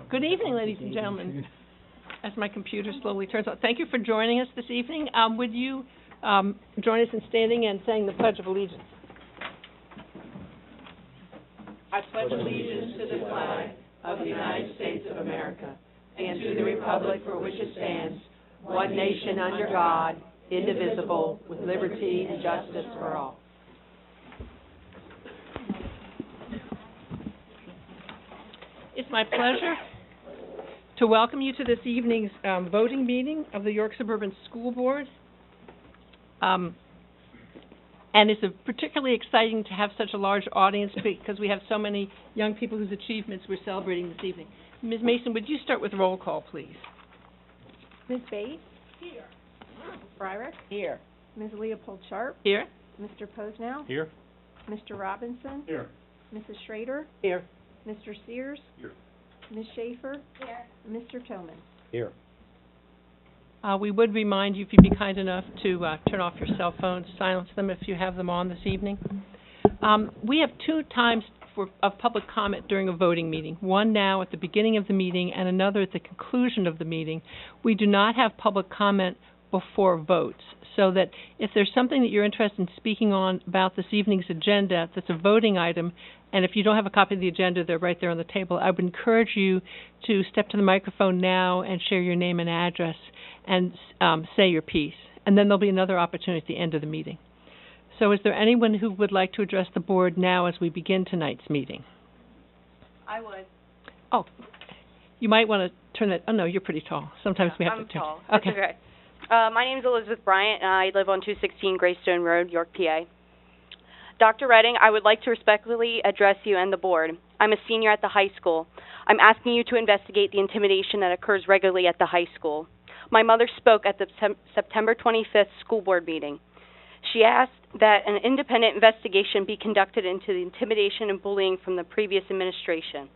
Good evening, ladies and gentlemen. As my computer slowly turns on, thank you for joining us this evening. Would you join us in standing and saying the Pledge of Allegiance? I pledge allegiance to the flag of the United States of America and to the republic for which it stands, one nation under God, indivisible, with liberty and justice for all. It's my pleasure to welcome you to this evening's voting meeting of the York Suburban School Board. And it's particularly exciting to have such a large audience because we have so many young people whose achievements we're celebrating this evening. Ms. Mason, would you start with roll call, please? Ms. Bates? Here. Fryrick? Here. Ms. Leopold-Sharp? Here. Mr. Posnow? Here. Mr. Robinson? Here. Mrs. Schrader? Here. Mr. Sears? Here. Ms. Schaefer? Here. Mr. Tillman? Here. We would remind you, if you'd be kind enough, to turn off your cell phones, silence them if you have them on this evening. We have two times of public comment during a voting meeting, one now at the beginning of the meeting and another at the conclusion of the meeting. We do not have public comment before votes, so that if there's something that you're interested in speaking on about this evening's agenda that's a voting item, and if you don't have a copy of the agenda, they're right there on the table, I would encourage you to step to the microphone now and share your name and address and say your piece. And then there'll be another opportunity at the end of the meeting. So is there anyone who would like to address the board now as we begin tonight's meeting? I would. Oh, you might want to turn that. Oh, no, you're pretty tall. Sometimes we have I'm to turn. tall. Okay. It's okay. My name's Elizabeth Bryant, and I live on 216 Greystone Road, York, PA. Dr. Redding, I would like to respectfully address you and the board. I'm a senior at the high school. I'm asking you to investigate the intimidation that occurs regularly at the high school. My mother spoke at the September 25th school board meeting. She asked that an independent investigation be conducted into the intimidation and bullying from the previous administration.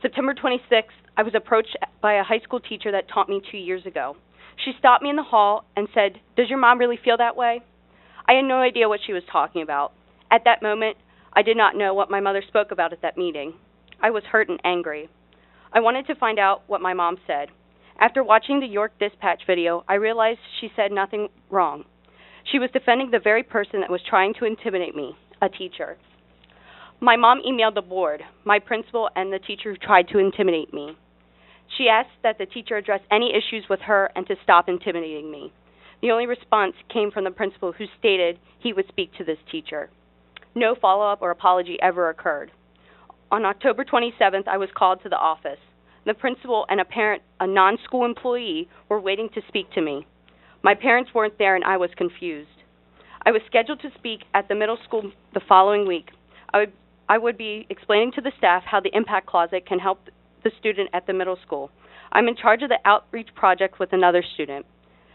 September 26th, I was approached by a high school teacher that taught me 2 years ago. She stopped me in the hall and said, "Does your mom really feel that way?" I had no idea what she was talking about. At that moment, I did not know what my mother spoke about at that meeting. I was hurt and angry. I wanted to find out what my mom said. After watching the York Dispatch video, I realized she said nothing wrong. She was defending the very person that was trying to intimidate me, a teacher. My mom emailed the board, my principal, and the teacher who tried to intimidate me. She asked that the teacher address any issues with her and to stop intimidating me. The only response came from the principal, who stated he would speak to this teacher. No follow-up or apology ever occurred. On October 27th, I was called to the office. The principal and a parent, a non-school employee, were waiting to speak to me. My parents weren't there and I was confused. I was scheduled to speak at the middle school the following week. I would be explaining to the staff how the Impact Closet can help the student at the middle school. I'm in charge of the outreach project with another student.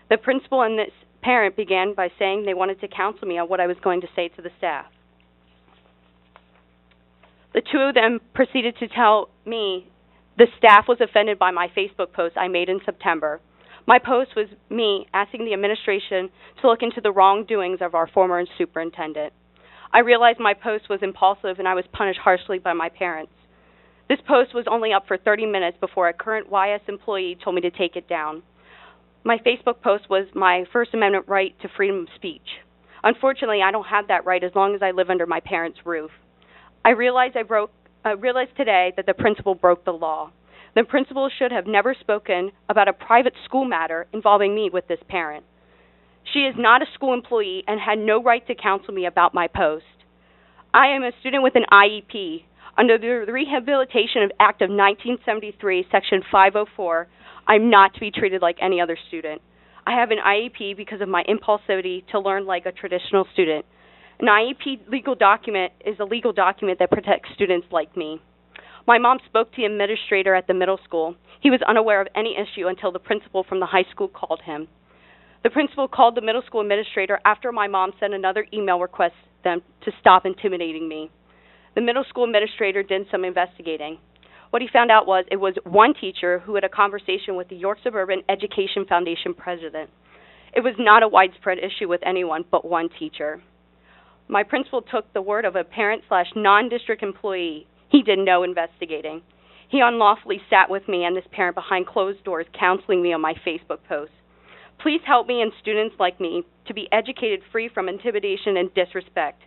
The principal and this parent began by saying they wanted to counsel me on what I was going to say to the staff. The two of them proceeded to tell me the staff was offended by my Facebook post I made in September. My post was me asking the administration to look into the wrongdoings of our former superintendent. I realized my post was impulsive and I was punished harshly by my parents. This post was only up for 30 minutes before a current YS employee told me to take it down. My Facebook post was my First Amendment right to freedom of speech. Unfortunately, I don't have that right as long as I live under my parents' roof. I realized today that the principal broke the law. The principal should have never spoken about a private school matter involving me with this parent. She is not a school employee and had no right to counsel me about my post. I am a student with an IEP. Under the Rehabilitation Act of 1973, Section 504, I'm not to be treated like any other student. I have an IEP because of my impulsivity to learn like a traditional student. An IEP legal document is a legal document that protects students like me. My mom spoke to the administrator at the middle school. He was unaware of any issue until the principal from the high school called him. The principal called the middle school administrator after my mom sent another email requesting them to stop intimidating me. The middle school administrator did some investigating. What he found out was it was one teacher who had a conversation with the York Suburban Education Foundation president. It was not a widespread issue with anyone but one teacher. My principal took the word of a parent/non-district employee. He did no investigating. He unlawfully sat with me and this parent behind closed doors, counseling me on my Facebook posts. Please help me and students like me to be educated free from intimidation and disrespect.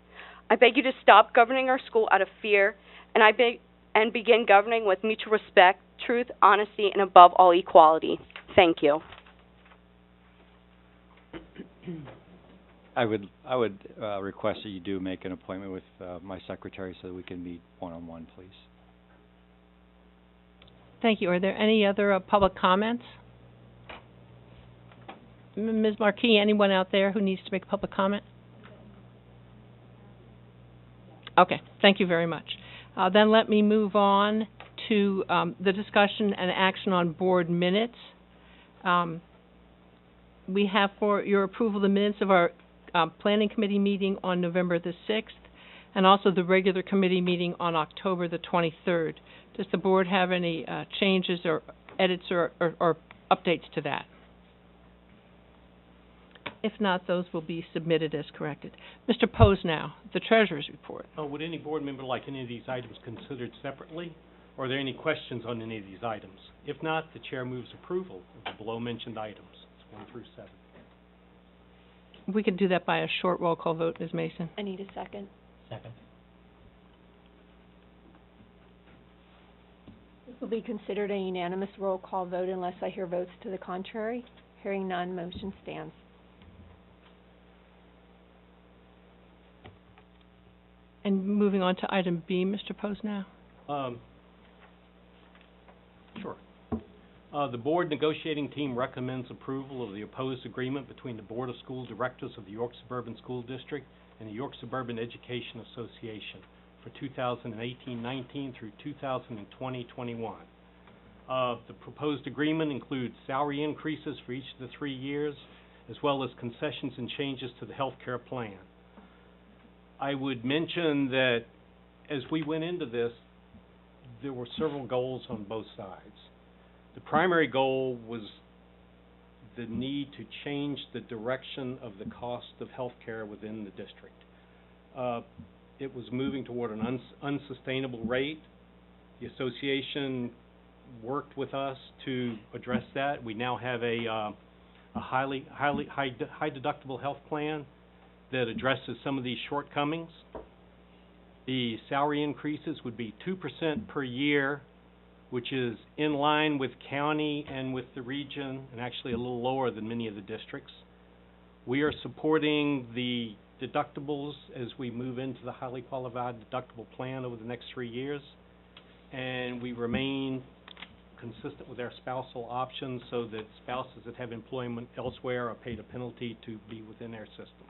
I beg you to stop governing our school out of fear, and begin governing with mutual respect, truth, honesty, and above all, equality. Thank you. I would request that you do make an appointment with my secretary so that we can meet one-on-one, please. Thank you. Are there any other public comments? Ms. Marquis, anyone out there who needs to make a public comment? Okay, thank you very much. Then let me move on to the discussion and action on board minutes. We have for your approval the minutes of our Planning Committee meeting on November the 6th, and also the regular committee meeting on October the 23rd. Does the board have any changes or edits or updates to that? If not, those will be submitted as corrected. Mr. Posnow, the Treasurer's Report. Would any board member like any of these items considered separately? Or are there any questions on any of these items? If not, the chair moves approval of the below-mentioned items, 1 through 7. We could do that by a short roll call vote, Ms. Mason. I need a second. Second. This will be considered a unanimous roll call vote unless I hear votes to the contrary. Hearing none, motion stands. And moving on to item B, Mr. Posnow. Sure. The board negotiating team recommends approval of the opposed agreement between the Board of School Directors of the York Suburban School District and the York Suburban Education Association for 2018-19 through 2020-21. The proposed agreement includes salary increases for each of the 3 years, as well as concessions and changes to the health care plan. I would mention that as we went into this, there were several goals on both sides. The primary goal was the need to change the direction of the cost of health care within the district. It was moving toward an unsustainable rate. The association worked with us to address that. We now have a high deductible health plan that addresses some of these shortcomings. The salary increases would be 2% per year, which is in line with county and with the region, and actually a little lower than many of the districts. We are supporting the deductibles as we move into the highly qualified deductible plan over the next 3 years, and we remain consistent with our spousal options so that spouses that have employment elsewhere are paid a penalty to be within our system.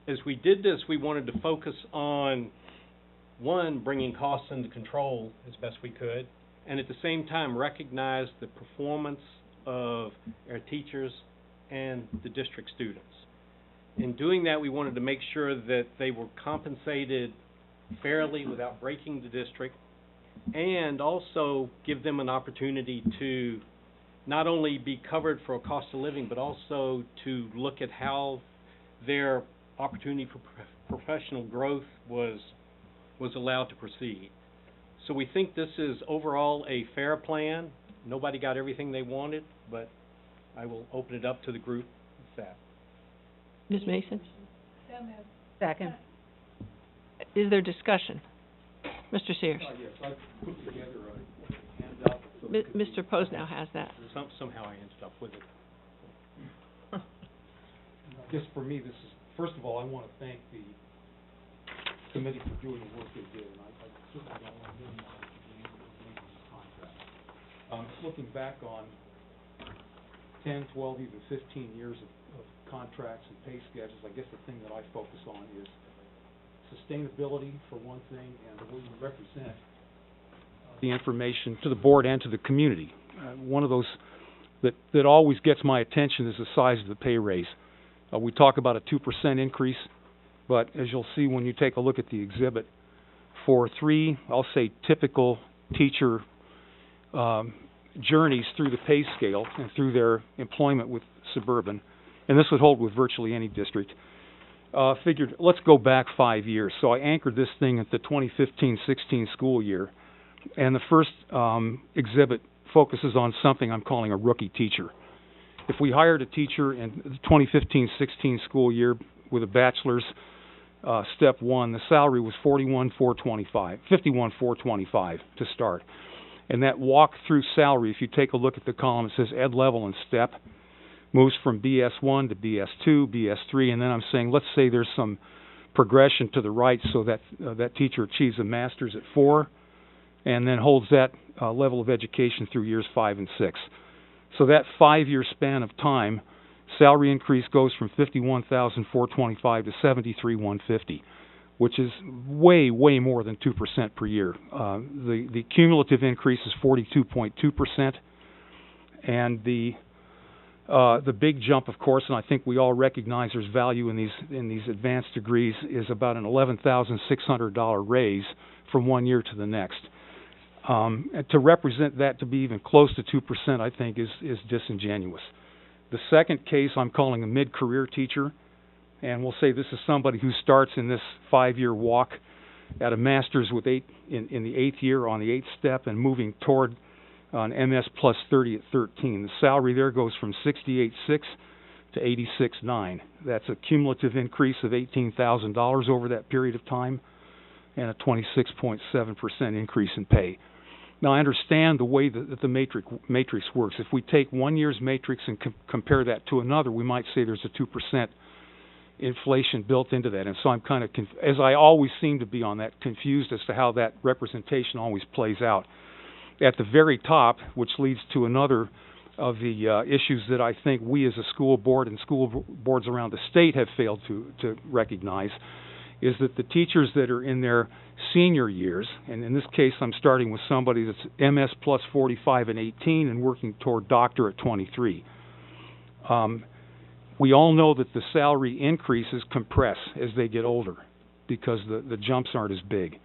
As we did this, we wanted to focus on, one, bringing costs under control as best we could, and at the same time recognize the performance of our teachers and the district students. In doing that, we wanted to make sure that they were compensated fairly without breaking the district, and also give them an opportunity to not only be covered for a cost of living, but also to look at how their opportunity for professional growth was allowed to proceed. So we think this is overall a fair plan. Nobody got everything they wanted, but I will open it up to the group with that. Ms. Mason? Second. Is there discussion? Mr. Sears? Yes, I put together a handout. Mr. Posnow has that. Somehow I ended up with it. I guess for me, this is, first of all, I want to thank the committee for doing the work they did, and I certainly don't want to minimize the name of this contract. Looking back on 10, 12, even 15 years of contracts and pay schedules, I guess the thing that I focus on is sustainability, for one thing, and the way we represent the information to the board and to the community. One of those that always gets my attention is the size of the pay raise. We talk about a 2% increase, but as you'll see when you take a look at the exhibit, for 3, I'll say, typical teacher journeys through the pay scale and through their employment with Suburban, and this would hold with virtually any district, figured let's go back 5 years. So I anchored this thing at the 2015-16 school year, And the first exhibit focuses on something I'm calling a rookie teacher. If we hired a teacher in the 2015-16 school year with a bachelor's, step one, the salary was $51,425 to start. And that walk-through salary, if you take a look at the column, it says ed level and step, moves from BS1 to BS2, BS3, and then I'm saying, let's say there's some progression to the right so that that teacher achieves a master's at 4 and then holds that level of education through years 5 and 6. So that 5-year span of time, salary increase goes from $51,425 to $73,150, which is way, way more than 2% per year. The cumulative increase is 42.2%, and the big jump, of course, and I think we all recognize there's value in these advanced degrees, is about an $11,600 raise from one year to the next. And to represent that to be even close to 2%, I think, is disingenuous. The second case I'm calling a mid-career teacher, and we'll say this is somebody who starts in this 5-year walk at a master's with in the 8th year on the 8th step and moving toward an MS plus 30 at 13. The salary there goes from $68,600 to $86,900. That's a cumulative increase of $18,000 over that period of time and a 26.7% increase in pay. Now, I understand the way that the matrix works. If we take 1 year's matrix and compare that to another, we might say there's a 2% inflation built into that. And so I'm kind of, as I always seem to be on that, confused as to how that representation always plays out. At the very top, which leads to another of the issues that I think we as a school board and school boards around the state have failed to recognize, is that the teachers that are in their senior years, and in this case I'm starting with somebody that's MS plus 45 and 18 and working toward doctor at 23. We all know that the salary increases compress as they get older because the jumps aren't as big.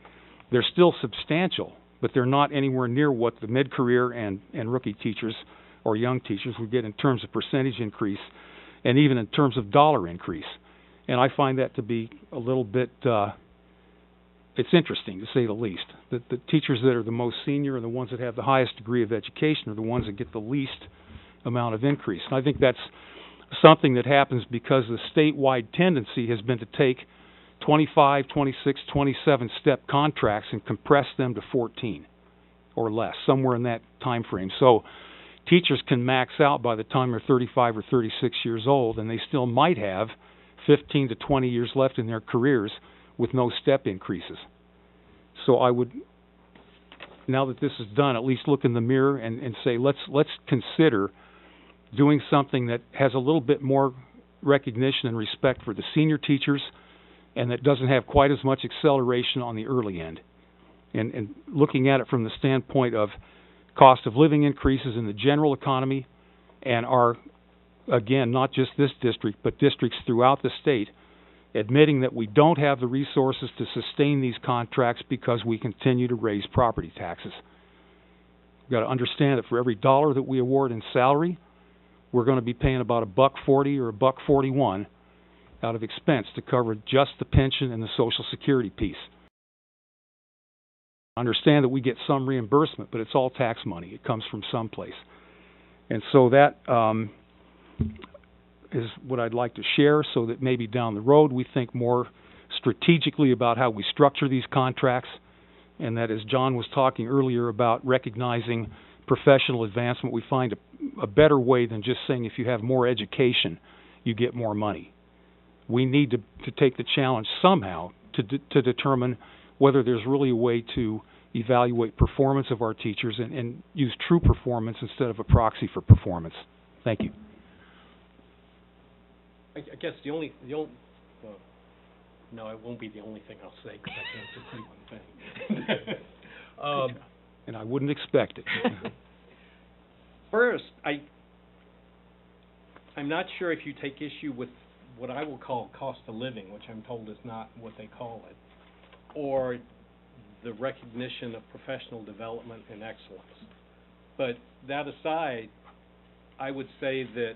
They're still substantial, but they're not anywhere near what the mid-career and rookie teachers or young teachers would get in terms of percentage increase and even in terms of dollar increase. And I find that to be a little bit, it's interesting to say the least. The teachers that are the most senior and the ones that have the highest degree of education are the ones that get the least amount of increase. And I think that's something that happens because the statewide tendency has been to take 25, 26, 27-step contracts and compress them to 14 or less, somewhere in that time frame. So teachers can max out by the time they're 35 or 36 years old, and they still might have 15 to 20 years left in their careers with no step increases. So I would, now that this is done, at least look in the mirror and say, let's consider doing something that has a little bit more recognition and respect for the senior teachers and that doesn't have quite as much acceleration on the early end. And looking at it from the standpoint of cost of living increases in the general economy and our, again, not just this district, but districts throughout the state, admitting that we don't have the resources to sustain these contracts because we continue to raise property taxes. We've got to understand that for every dollar that we award in salary, we're going to be paying about $1.40 or $1.41 out of expense to cover just the pension and the Social Security piece. Understand that we get some reimbursement, but it's all tax money. It comes from someplace. And so that is what I'd like to share so that maybe down the road we think more strategically about how we structure these contracts, and that as John was talking earlier about recognizing professional advancement, we find a better way than just saying if you have more education, you get more money. We need to take the challenge somehow to determine whether there's really a way to evaluate performance of our teachers and use true performance instead of a proxy for performance. Thank you. I guess the only well, no, it won't be the only thing I'll say because I can't say one thing. And I wouldn't expect it. First, I'm not sure if you take issue with what I will call cost of living, which I'm told is not what they call it, or the recognition of professional development and excellence. But that aside, I would say that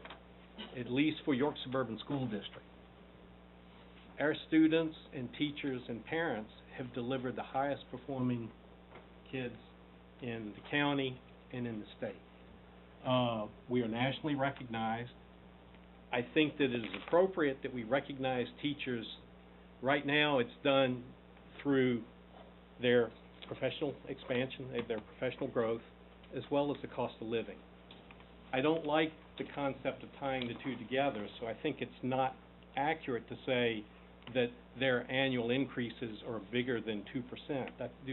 at least for York Suburban School District, our students and teachers and parents have delivered the highest performing kids in the county and in the state. We are nationally recognized. I think that it is appropriate that we recognize teachers. Right now, it's done through their professional expansion, their professional growth, as well as the cost of living. I don't like the concept of tying the two together, so I think it's not accurate to say that their annual increases are bigger than 2%.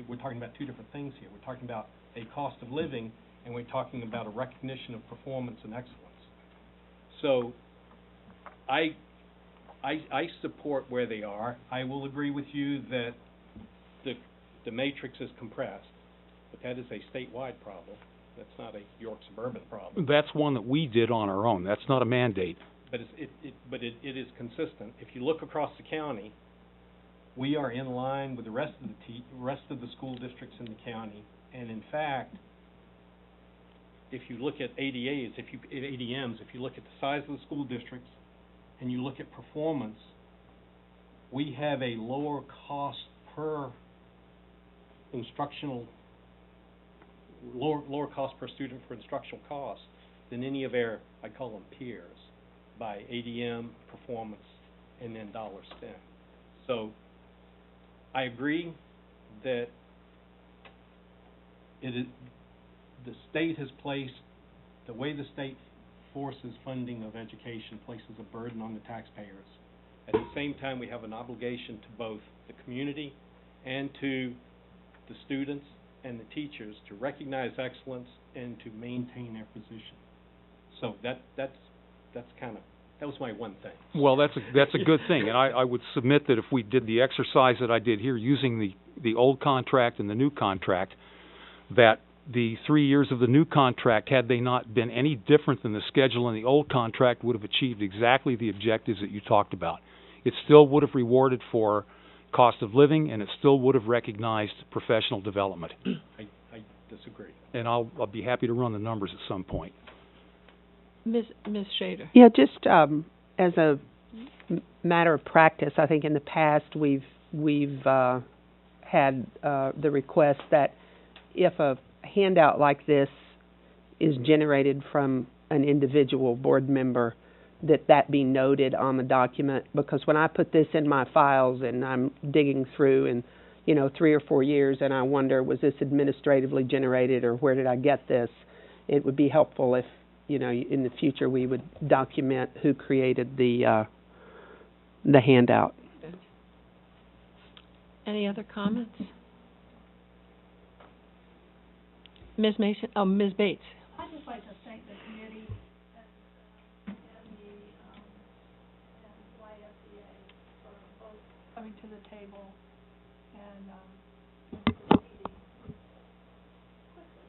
We're talking about two different things here. We're talking about a cost of living, and we're talking about a recognition of performance and excellence. So I support where they are. I will agree with you that the matrix is compressed, but that is a statewide problem. That's not a York Suburban problem. That's one that we did on our own. That's not a mandate. But it is consistent. If you look across the county, we are in line with the rest of the school districts in the county. And in fact, if you look at ADMs, if you look at the size of the school districts and you look at performance, we have a lower cost per lower cost per student for instructional costs than any of our, I call them peers, by ADM, performance, and then dollar spent. So I agree that the state has placed, the way the state forces funding of education places a burden on the taxpayers. At the same time, we have an obligation to both the community and to the students and the teachers to recognize excellence and to maintain their position. So that was my one thing. Well, that's a good thing, and I would submit that if we did the exercise that I did here using the old contract and the new contract, that the 3 years of the new contract, had they not been any different than the schedule in the old contract, would have achieved exactly the objectives that you talked about. It still would have rewarded for cost of living, and it still would have recognized professional development. I disagree. And I'll be happy to run the numbers at some point. Ms. Shader. Yeah, just as a matter of practice, I think in the past we've had the request that if a handout like this is generated from an individual board member, that be noted on the document, because when I put this in my files and I'm digging through and 3 or 4 years and I wonder, was this administratively generated or where did I get this, it would be helpful if in the future we would document who created the handout. Any other comments? Ms. Mason, Ms. Bates. I'd just like to thank the committee and the YFCA for both coming to the table and meeting quickly.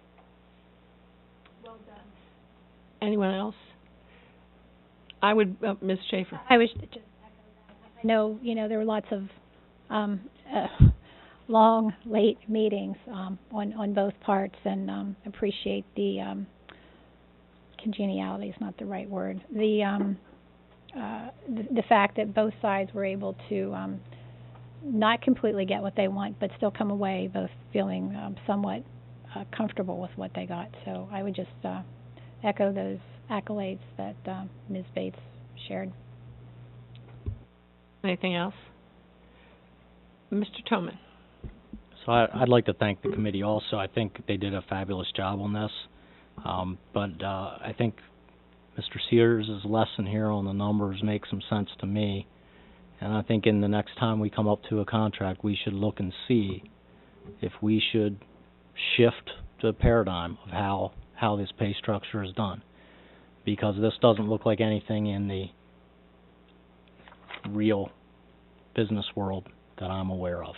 Well done. Anyone else? I would, Ms. Schaefer. I was just echo that. I know, there were lots of long, late meetings on both parts, and appreciate the congeniality is not the right word. The fact that both sides were able to not completely get what they want, but still come away both feeling somewhat comfortable with what they got. So I would just echo those accolades that Ms. Bates shared. Anything else? Mr. Toman. So I'd like to thank the committee also. I think they did a fabulous job on this. But I think Mr. Sears' lesson here on the numbers makes some sense to me. And I think in the next time we come up to a contract, we should look and see if we should shift the paradigm of how this pay structure is done. Because this doesn't look like anything in the real business world that I'm aware of.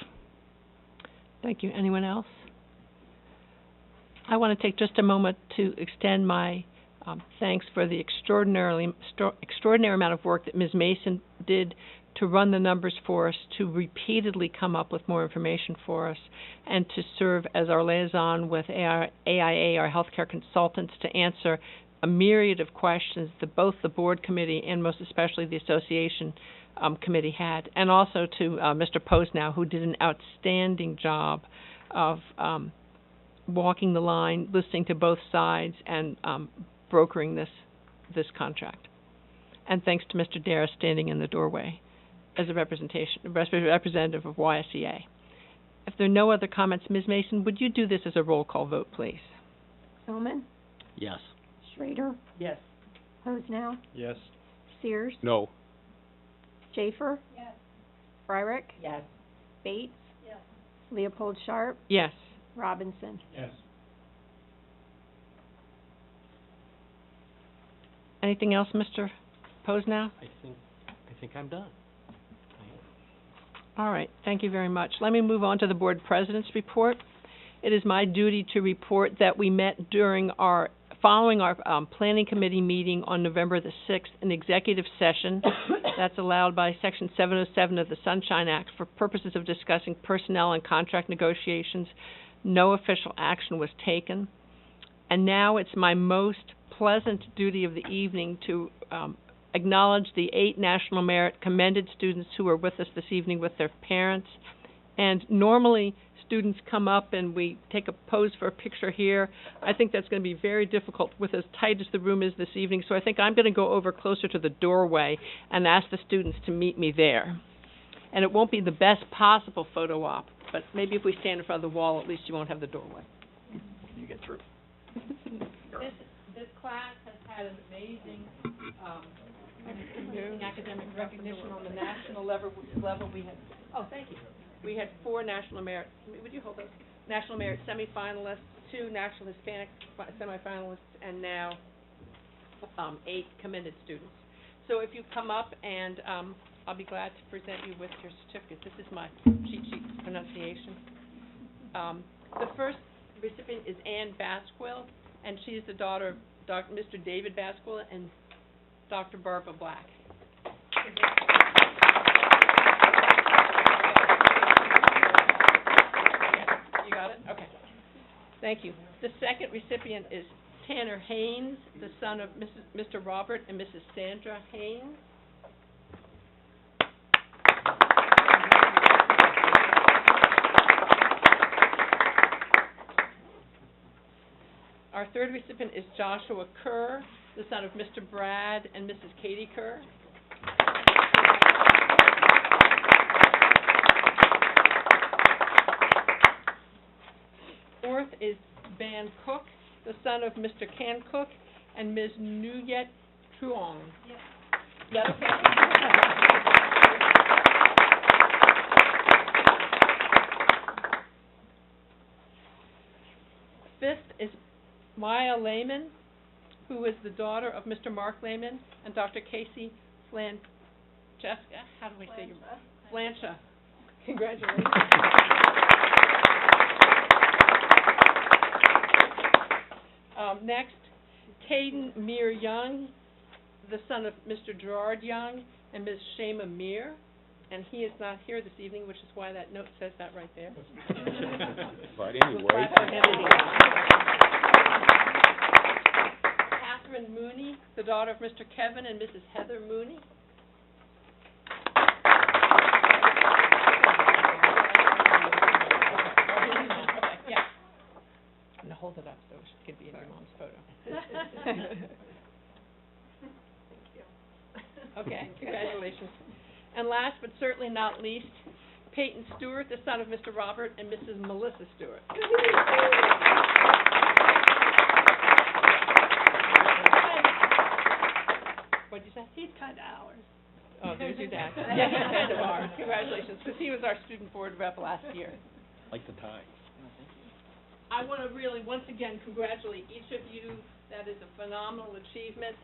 Thank you. Anyone else? I want to take just a moment to extend my thanks for the extraordinary amount of work that Ms. Mason did to run the numbers for us, to repeatedly come up with more information for us, and to serve as our liaison with AIA, our healthcare consultants, to answer a myriad of questions that both the board committee and most especially the association committee had, and also to Mr. Posnow, who did an outstanding job of walking the line, listening to both sides, and brokering this contract. And thanks to Mr. Dara standing in the doorway as a representative of YSEA. If there are no other comments, Ms. Mason, would you do this as a roll call vote, please? Tillman, Yes. Schrader, Yes. Posnow, Yes. Sears, No. Schaefer, Yes. Fryrick, Yes. Bates, Yes. Leopold Sharp, Yes. Robinson. Yes. Anything else, Mr. Posnow? I think I'm done. All right, thank you very much. Let me move on to the board president's report. It is my duty to report that we met following our planning committee meeting on November the 6th, an executive session that's allowed by Section 707 of the Sunshine Act for purposes of discussing personnel and contract negotiations. No official action was taken. And now it's my most pleasant duty of the evening to acknowledge the 8 National Merit commended students who are with us this evening with their parents. And normally, students come up and we take a pose for a picture here. I think that's going to be very difficult with as tight as the room is this evening, so I think I'm going to go over closer to the doorway and ask the students to meet me there. And it won't be the best possible photo op, but maybe if we stand in front of the wall, at least you won't have the doorway. You get through. This class has had an amazing academic recognition on the national level. We had, thank you. We had 4 National Merit, would you hold those? National Merit semifinalists, 2 National Hispanic semifinalists, and now 8 commended students. So if you come up and I'll be glad to present you with your certificate. This is my cheat sheet pronunciation. The first recipient is Ann Basquill, and she is the daughter of Mr. David Basquill and Dr. Barbara Black. You got it? Okay. Thank you. The second recipient is Tanner Haynes, the son of Mr. Robert and Mrs. Sandra Haynes. Our third recipient is Joshua Kerr, the son of Mr. Brad and Mrs. Katie Kerr. Fourth is Van Cook, the son of Mr. Can Cook and Ms. Nuyet Truong. Yes. Is that okay? Fifth is Maya Lehman, who is the daughter of Mr. Mark Lehman and Dr. Casey Francesca. How do we say your name? Flancha. Congratulations. Next, Caden Meir Young, the son of Mr. Gerard Young and Ms. Shema Meir. And he is not here this evening, which is why that note says that right there. But anyway. Catherine Mooney, the daughter of Mr. Kevin and Mrs. Heather Mooney. Yeah. I'm going to hold it up so it could be in your mom's photo. Thank you. Okay, congratulations. And last but certainly not least, Peyton Stewart, the son of Mr. Robert and Mrs. Melissa Stewart. What'd you say? He's kind of ours. Oh, there's your dad. Yeah, he's kind of ours. Congratulations, because he was our student board rep last year. Like the tie. I want to really, once again, congratulate each of you. That is a phenomenal achievement.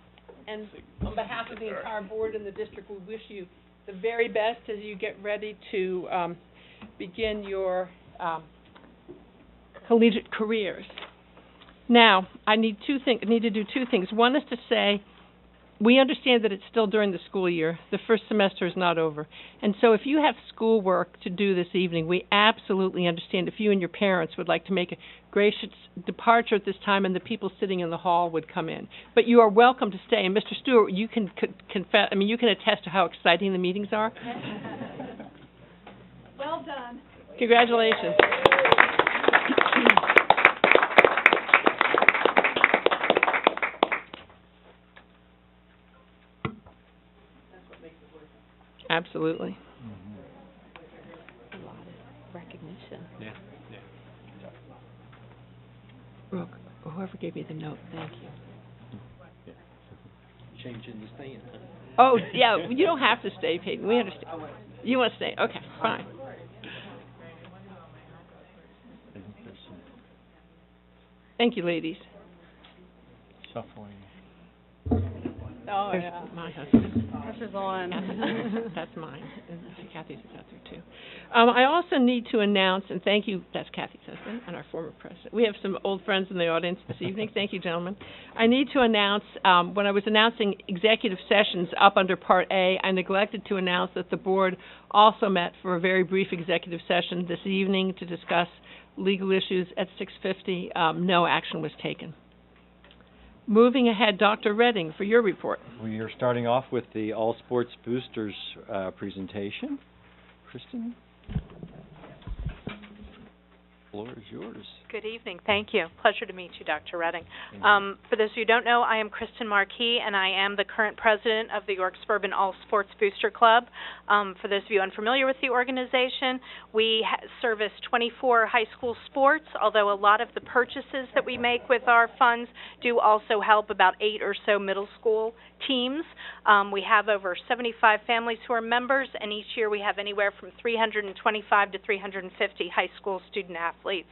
And on behalf of the entire board and the district, we wish you the very best as you get ready to begin your collegiate careers. Now, I need to do 2 things. One is to say, we understand that it's still during the school year. The first semester is not over. And so if you have schoolwork to do this evening, we absolutely understand if you and your parents would like to make a gracious departure at this time and the people sitting in the hall would come in. But you are welcome to stay. And Mr. Stewart, you can you can attest to how exciting the meetings are. Well done. Congratulations. Absolutely. A lot of recognition. Yeah, yeah. Brooke, whoever gave me the note, thank you. Changing the stand, huh? Oh, yeah, you don't have to stay, Peyton, we understand. You want to stay? Okay, fine. Thank you, ladies. Shuffling. Oh, There's my husband. This is on. That's mine, and Kathy's is out there too. I also need to announce, and thank you, that's Kathy's husband and our former president. We have some old friends in the audience this evening. Thank you, gentlemen. I need to announce, when I was announcing executive sessions up under Part A, I neglected to announce that the board also met for a very brief executive session this evening to discuss legal issues at 6:50. No action was taken. Moving ahead, Dr. Redding, for your report. We are starting off with the All Sports Boosters presentation. Kristen, the floor is yours. Good evening. Thank you. Pleasure to meet you, Dr. Redding. For those of you who don't know, I am Kristen Marquis, and I am the current president of the York Suburban All Sports Booster Club. For those of you unfamiliar with the organization, we service 24 high school sports, although a lot of the purchases that we make with our funds do also help about 8 or so middle school teams. We have over 75 families who are members, and each year we have anywhere from 325 to 350 high school student athletes.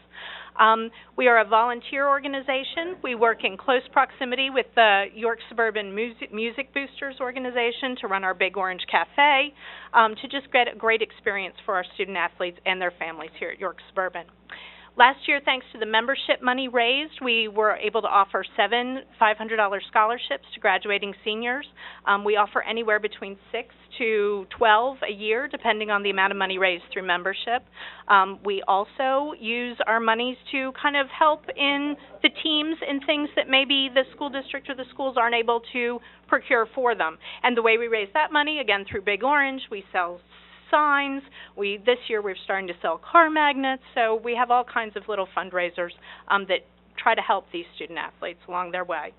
We are a volunteer organization. We work in close proximity with the York Suburban Music Boosters organization to run our Big Orange Cafe, to just get a great experience for our student athletes and their families here at York Suburban. Last year, thanks to the membership money raised, we were able to offer 7 $500 scholarships to graduating seniors. We offer anywhere between 6 to 12 a year, depending on the amount of money raised through membership. We also use our monies to kind of help in the teams in things that maybe the school district or the schools aren't able to procure for them. And the way we raise that money, again, through Big Orange, we sell signs. This year we're starting to sell car magnets, so we have all kinds of little fundraisers that try to help these student athletes along their way.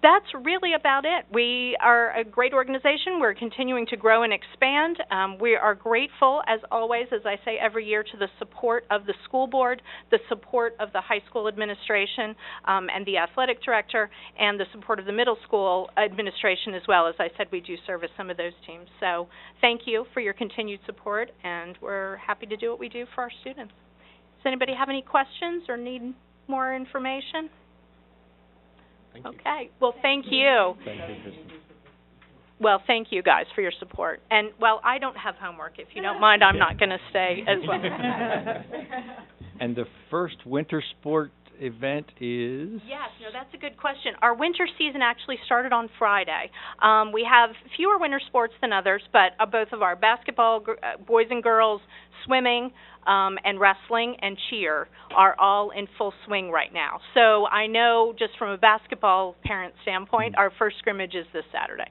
That's really about it. We are a great organization. We're continuing to grow and expand. We are grateful, as always, as I say every year, to the support of the school board, the support of the high school administration and the athletic director, and the support of the middle school administration as well. As I said, we do service some of those teams. So thank you for your continued support, and we're happy to do what we do for our students. Does anybody have any questions or need more information? Okay. Well, thank you. Thank you, Kristen. Well, thank you guys for your support. And, well, I don't have homework. If you don't mind, I'm not going to stay as well. And the first winter sport event is? Yes, no, that's a good question. Our winter season actually started on Friday. We have fewer winter sports than others, but both of our basketball, boys and girls, swimming, and wrestling and cheer are all in full swing right now. So I know just from a basketball parent standpoint, our first scrimmage is this Saturday.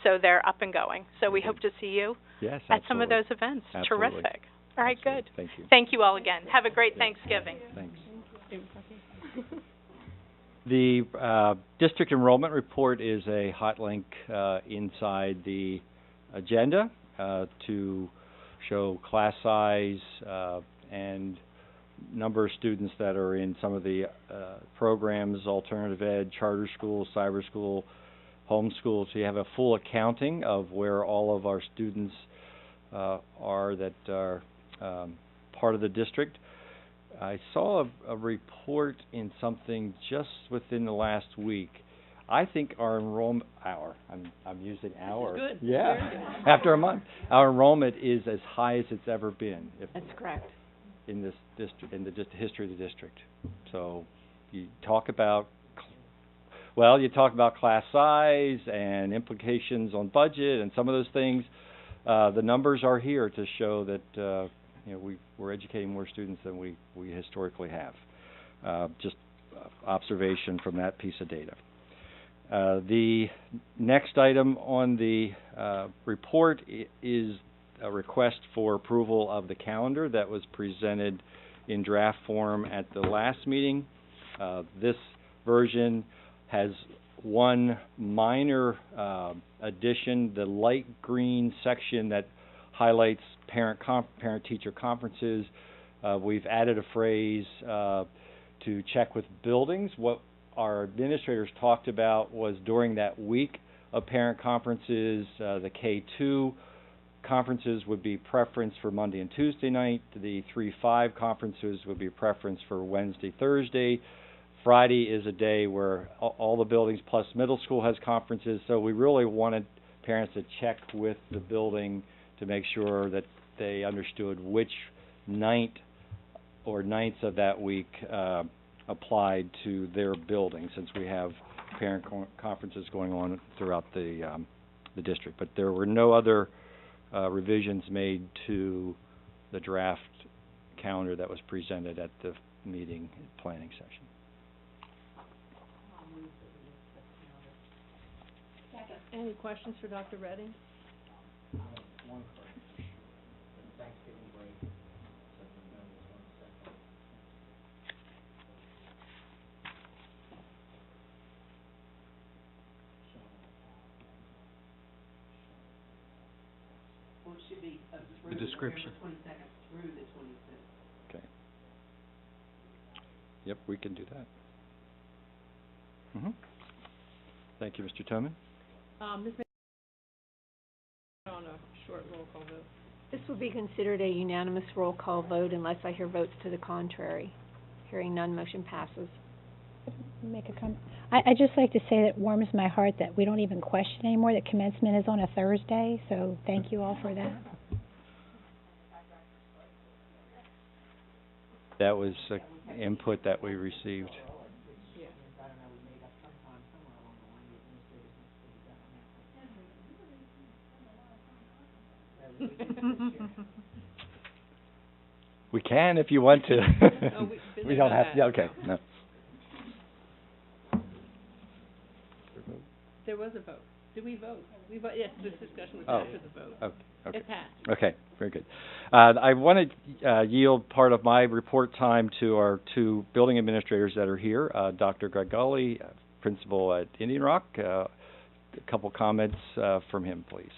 So they're up and going. So we hope to see you at some of those events. Absolutely. Terrific. All right, Absolutely. good. Thank you. Thank you all again. Have a great Thanksgiving. Thanks. The district enrollment report is a hot link inside the agenda to show class size and number of students that are in some of the programs, alternative ed, charter schools, cyber school, home school. So you have a full accounting of where all of our students are that are part of the district. I saw a report in something just within the last week. I think our enrollment, I'm using our. This is good. Yeah. After a month, our enrollment is as high as it's ever been. That's correct. In this district, in the history of the district. So you talk about, you talk about class size and implications on budget and some of those things. The numbers are here to show that we're educating more students than we historically have. Just observation from that piece of data. The next item on the report is a request for approval of the calendar that was presented in draft form at the last meeting. This version has one minor addition. The light green section that highlights parent-teacher conferences, we've added a phrase to check with buildings. What our administrators talked about was during that week of parent conferences, the K-2 conferences would be preference for Monday and Tuesday night. The 3-5 conferences would be preference for Wednesday, Thursday. Friday is a day where all the buildings plus middle school has conferences, so we really wanted parents to check with the building to make sure that they understood which night or nights of that week applied to their building, since we have parent conferences going on throughout the district. But there were no other revisions made to the draft calendar that was presented at the meeting planning session. Any questions for Dr. Redding? One question. Thanksgiving break, Well, it should be through The description. November 22nd through the 25th. Okay. Yep, we can do that. Thank you, Mr. Toman. Ms. on a short roll call vote. This will be considered a unanimous roll call vote unless I hear votes to the contrary. Hearing none, motion passes. Make a comment. I'd just like to say that it warms my heart that we don't even question anymore that commencement is on a Thursday, so thank you all for that. That was input that we received. We can if you want to. Oh, We don't have to. Yeah, okay. No. There was a vote. Did we vote? We vote. Yes, this discussion was Oh. after the vote. Okay. It passed. Okay, very good. I want to yield part of my report time to our two building administrators that are here. Dr. Greg Gully, principal at Indian Rock. A couple comments from him, please.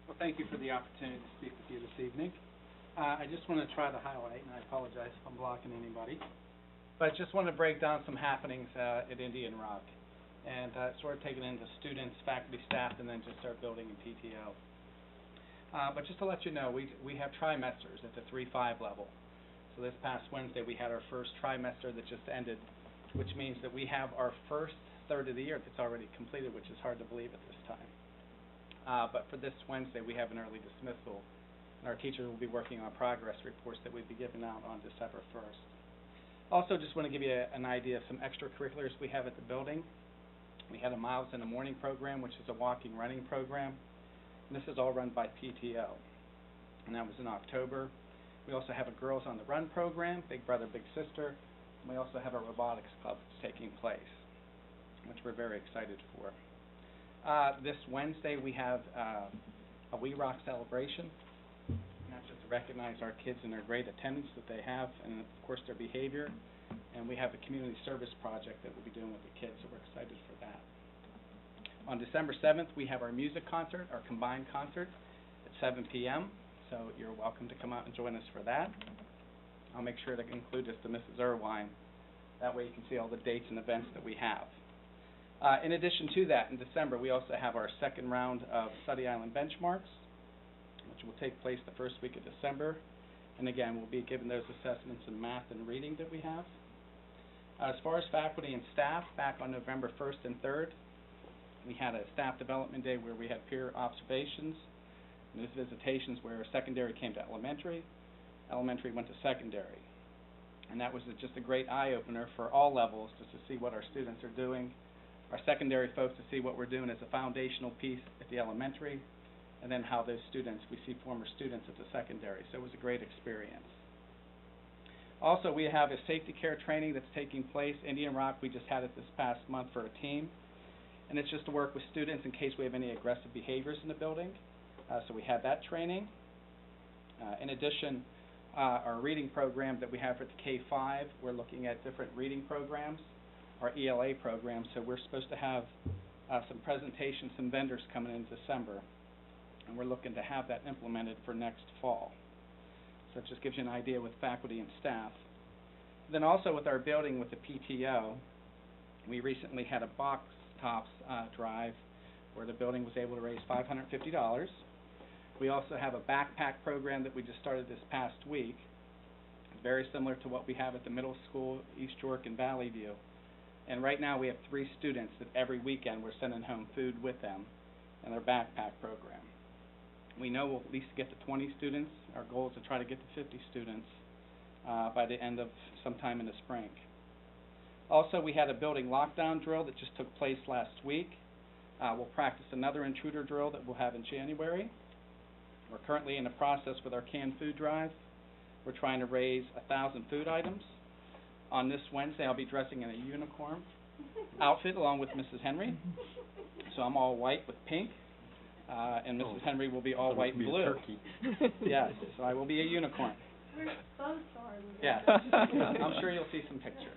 Well, thank you for the opportunity to speak with you this evening. I just want to try to highlight, and I apologize if I'm blocking anybody, but I just want to break down some happenings at Indian Rock and sort of take it into students, faculty, staff, and then just start building in PTO. But just to let you know, we have trimesters at the 3-5 level. So this past Wednesday, we had our first trimester that just ended, which means that we have our first third of the year that's already completed, which is hard to believe at this time. But for this Wednesday, we have an early dismissal, and our teachers will be working on progress reports that we'll be giving out on December 1st. Also, just want to give you an idea of some extracurriculars we have at the building. We had a Miles in the Morning program, which is a walking, running program. And this is all run by PTO, and that was in October. We also have a Girls on the Run program, Big Brother, Big Sister, and we also have a robotics club that's taking place, which we're very excited for. This Wednesday we have a We Rock celebration, and that's just to recognize our kids and their great attendance that they have, and of course their behavior. And we have a community service project that we'll be doing with the kids, so we're excited for that. On December 7th, we have our music concert, our combined concert, at 7 p.m., so you're welcome to come out and join us for that. I'll make sure to include this to Mrs. Irwine. That way you can see all the dates and events that we have. In addition to that, in December, we also have our second round of Study Island benchmarks, which will take place the first week of December. And again, we'll be giving those assessments in math and reading that we have. As far as faculty and staff, back on November 1st and 3rd, we had a staff development day where we had peer observations. And those visitations where secondary came to elementary, elementary went to secondary. And that was just a great eye-opener for all levels, just to see what our students are doing. Our secondary folks to see what we're doing as a foundational piece at the elementary, and then how those students, we see former students at the secondary. So it was a great experience. Also, we have a safety care training that's taking place. Indian Rock, we just had it this past month for a team. And it's just to work with students in case we have any aggressive behaviors in the building. So we had that training. In addition, our reading program that we have for the K-5, we're looking at different reading programs. our ELA program. So we're supposed to have some presentations, some vendors coming in December, and we're looking to have that implemented for next fall. So it just gives you an idea with faculty and staff. Then also with our building with the PTO, we recently had a box tops drive where the building was able to raise $550. We also have a backpack program that we just started this past week, very similar to what we have at the middle school, East York and Valley View. And right now we have 3 students that every weekend we're sending home food with them in their backpack program. We know we'll at least get to 20 students. Our goal is to try to get to 50 students by the end of sometime in the spring. Also, we had a building lockdown drill that just took place last week. We'll practice another intruder drill that we'll have in January. We're currently in the process with our canned food drive. We're trying to raise 1,000 food items. On this Wednesday, I'll be dressing in a unicorn outfit along with Mrs. Henry. So I'm all white with pink, and Mrs. Henry will be all white and blue. Yes, so I will be a unicorn. We're so sorry. Yes, I'm sure you'll see some pictures.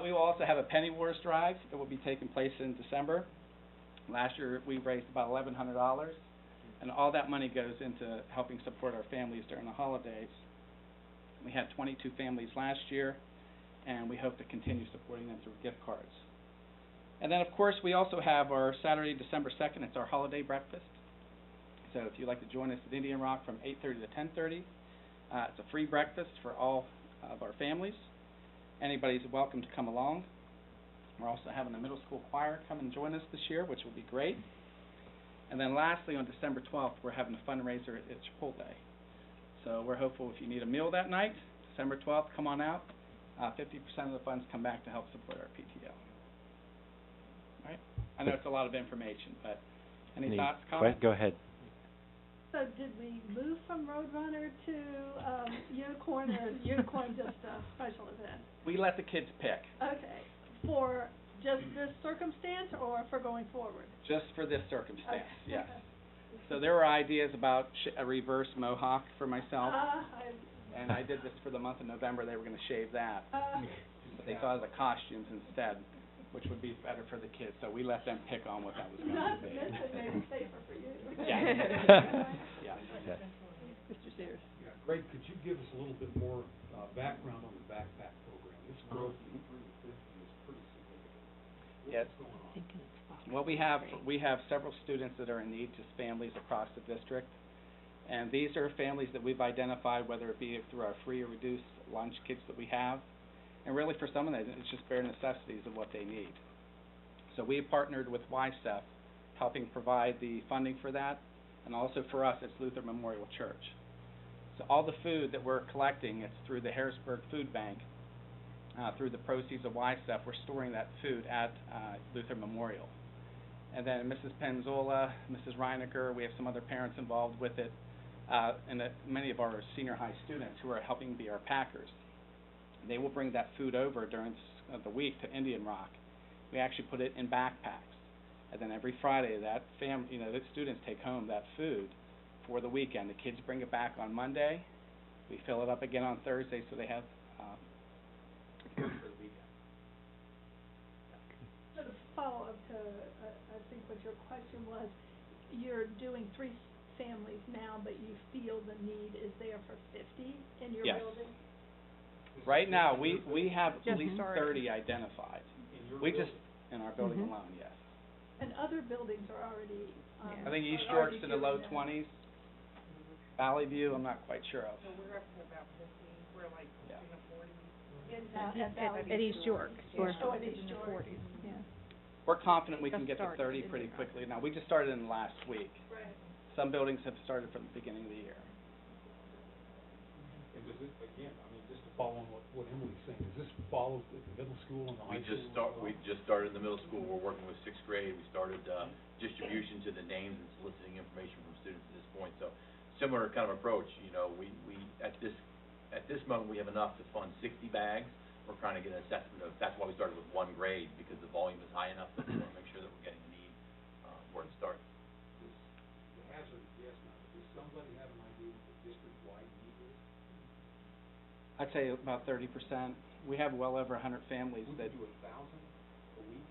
We will also have a Penny Wars drive that will be taking place in December. Last year, we raised about $1,100, and all that money goes into helping support our families during the holidays. We had 22 families last year, and we hope to continue supporting them through gift cards. And then, of course, we also have our Saturday, December 2nd. It's our holiday breakfast. So if you'd like to join us at Indian Rock from 8:30 to 10:30, it's a free breakfast for all of our families. Anybody's welcome to come along. We're also having a middle school choir come and join us this year, which will be great. And then lastly, on December 12th, we're having a fundraiser at Chipotle. So we're hopeful if you need a meal that night, December 12th, come on out. 50% of the funds come back to help support our PTO. All right? I know it's a lot of information, but any thoughts, comments? Go ahead. So did we move from Roadrunner to Unicorn, or is Unicorn just a special event? We let the kids pick. Okay, for just this circumstance or for going forward? Just for this circumstance, Okay. yes. Okay. So there were ideas about a reverse mohawk for myself, and I did this for the month of November. They were going to shave that, but they thought of the costumes instead, which would be better for the kids. So we let them pick on what that was going to be. Not to make it safer for you. Yeah. Yeah. Mr. Sears. Yeah, Greg, could you give us a little bit more background on the backpack program? This growth from 3 to 50 is pretty significant. Yes. What's going on? Well, we have several students that are in need, just families across the district. And these are families that we've identified, whether it be through our free or reduced lunch kits that we have. And really for some of them, it's just bare necessities of what they need. So we have partnered with YSEF, helping provide the funding for that. And also for us, it's Luther Memorial Church. So all the food that we're collecting, it's through the Harrisburg Food Bank. Through the proceeds of YSEF, we're storing that food at Luther Memorial. And then Mrs. Penzola, Mrs. Reinecker, we have some other parents involved with it, and many of our senior high students who are helping be our packers. They will bring that food over during the week to Indian Rock. We actually put it in backpacks, and then every Friday the students take home that food for the weekend. The kids bring it back on Monday. We fill it up again on Thursday, so they have food for the weekend. So to follow up to, I think what your question was, you're doing 3 families now, but you feel the need is there for 50 in your Yes. building? Right now, we have at Just least started. 30 identified. We just, in our building alone, yes. And other buildings are already, I think East are York's already in the low doing that. 20s. Valley View, I'm not quite sure of. we're up to about 50, we're like Yeah. in the 40s. At East York. Oh, at East York. Yeah. We're confident we can get to 30 pretty quickly. Now, we just started in the last week. Right. Some buildings have started from the beginning of the year. And does it, again, I mean, just to follow on what Emily's saying, does this follow the middle school and the high school? We just started in the middle school. We're working with 6th grade. We started distribution to the names and soliciting information from students at this point. So similar kind of approach. You know, we at this moment we have enough to fund 60 bags. We're trying to get an assessment of. That's why we started with 1 grade, because the volume is high enough that we want to make sure that we're getting the need where it starts. The hazard, yes, now, does somebody have an idea what the district-wide need is? I'd say about 30%. We have well over 100 families We that, could do 1,000 a week.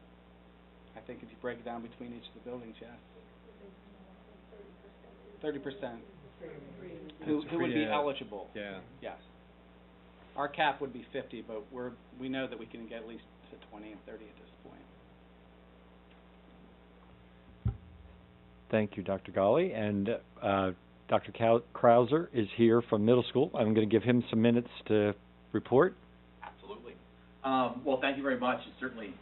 I think if you break it down between each of the buildings, yes. 30% who would be eligible. Yeah. Yes. Our cap would be 50, but we know that we can get at least to 20 and 30 at this point. Thank you, Dr. Golly. And Dr. Krauser is here from middle school. I'm going to give him some minutes to report. Absolutely. Well, thank you very much. And certainly,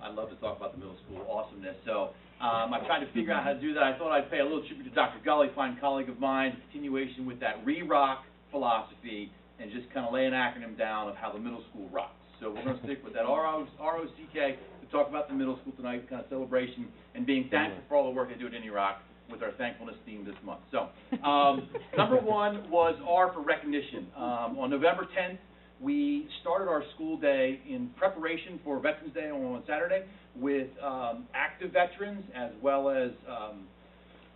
I love to talk about the middle school awesomeness. So I tried to figure out how to do that. I thought I'd pay a little tribute to Dr. Gully, fine colleague of mine, continuation with that RE-ROCK philosophy, and just kind of lay an acronym down of how the middle school rocks. So we're going to stick with that R-O-C-K to talk about the middle school tonight, kind of celebration, and being thankful for all the work they do at Indy Rock with our thankfulness theme this month. So number one was R for recognition. On November 10th, we started our school day in preparation for Veterans Day on Saturday with active veterans, as well as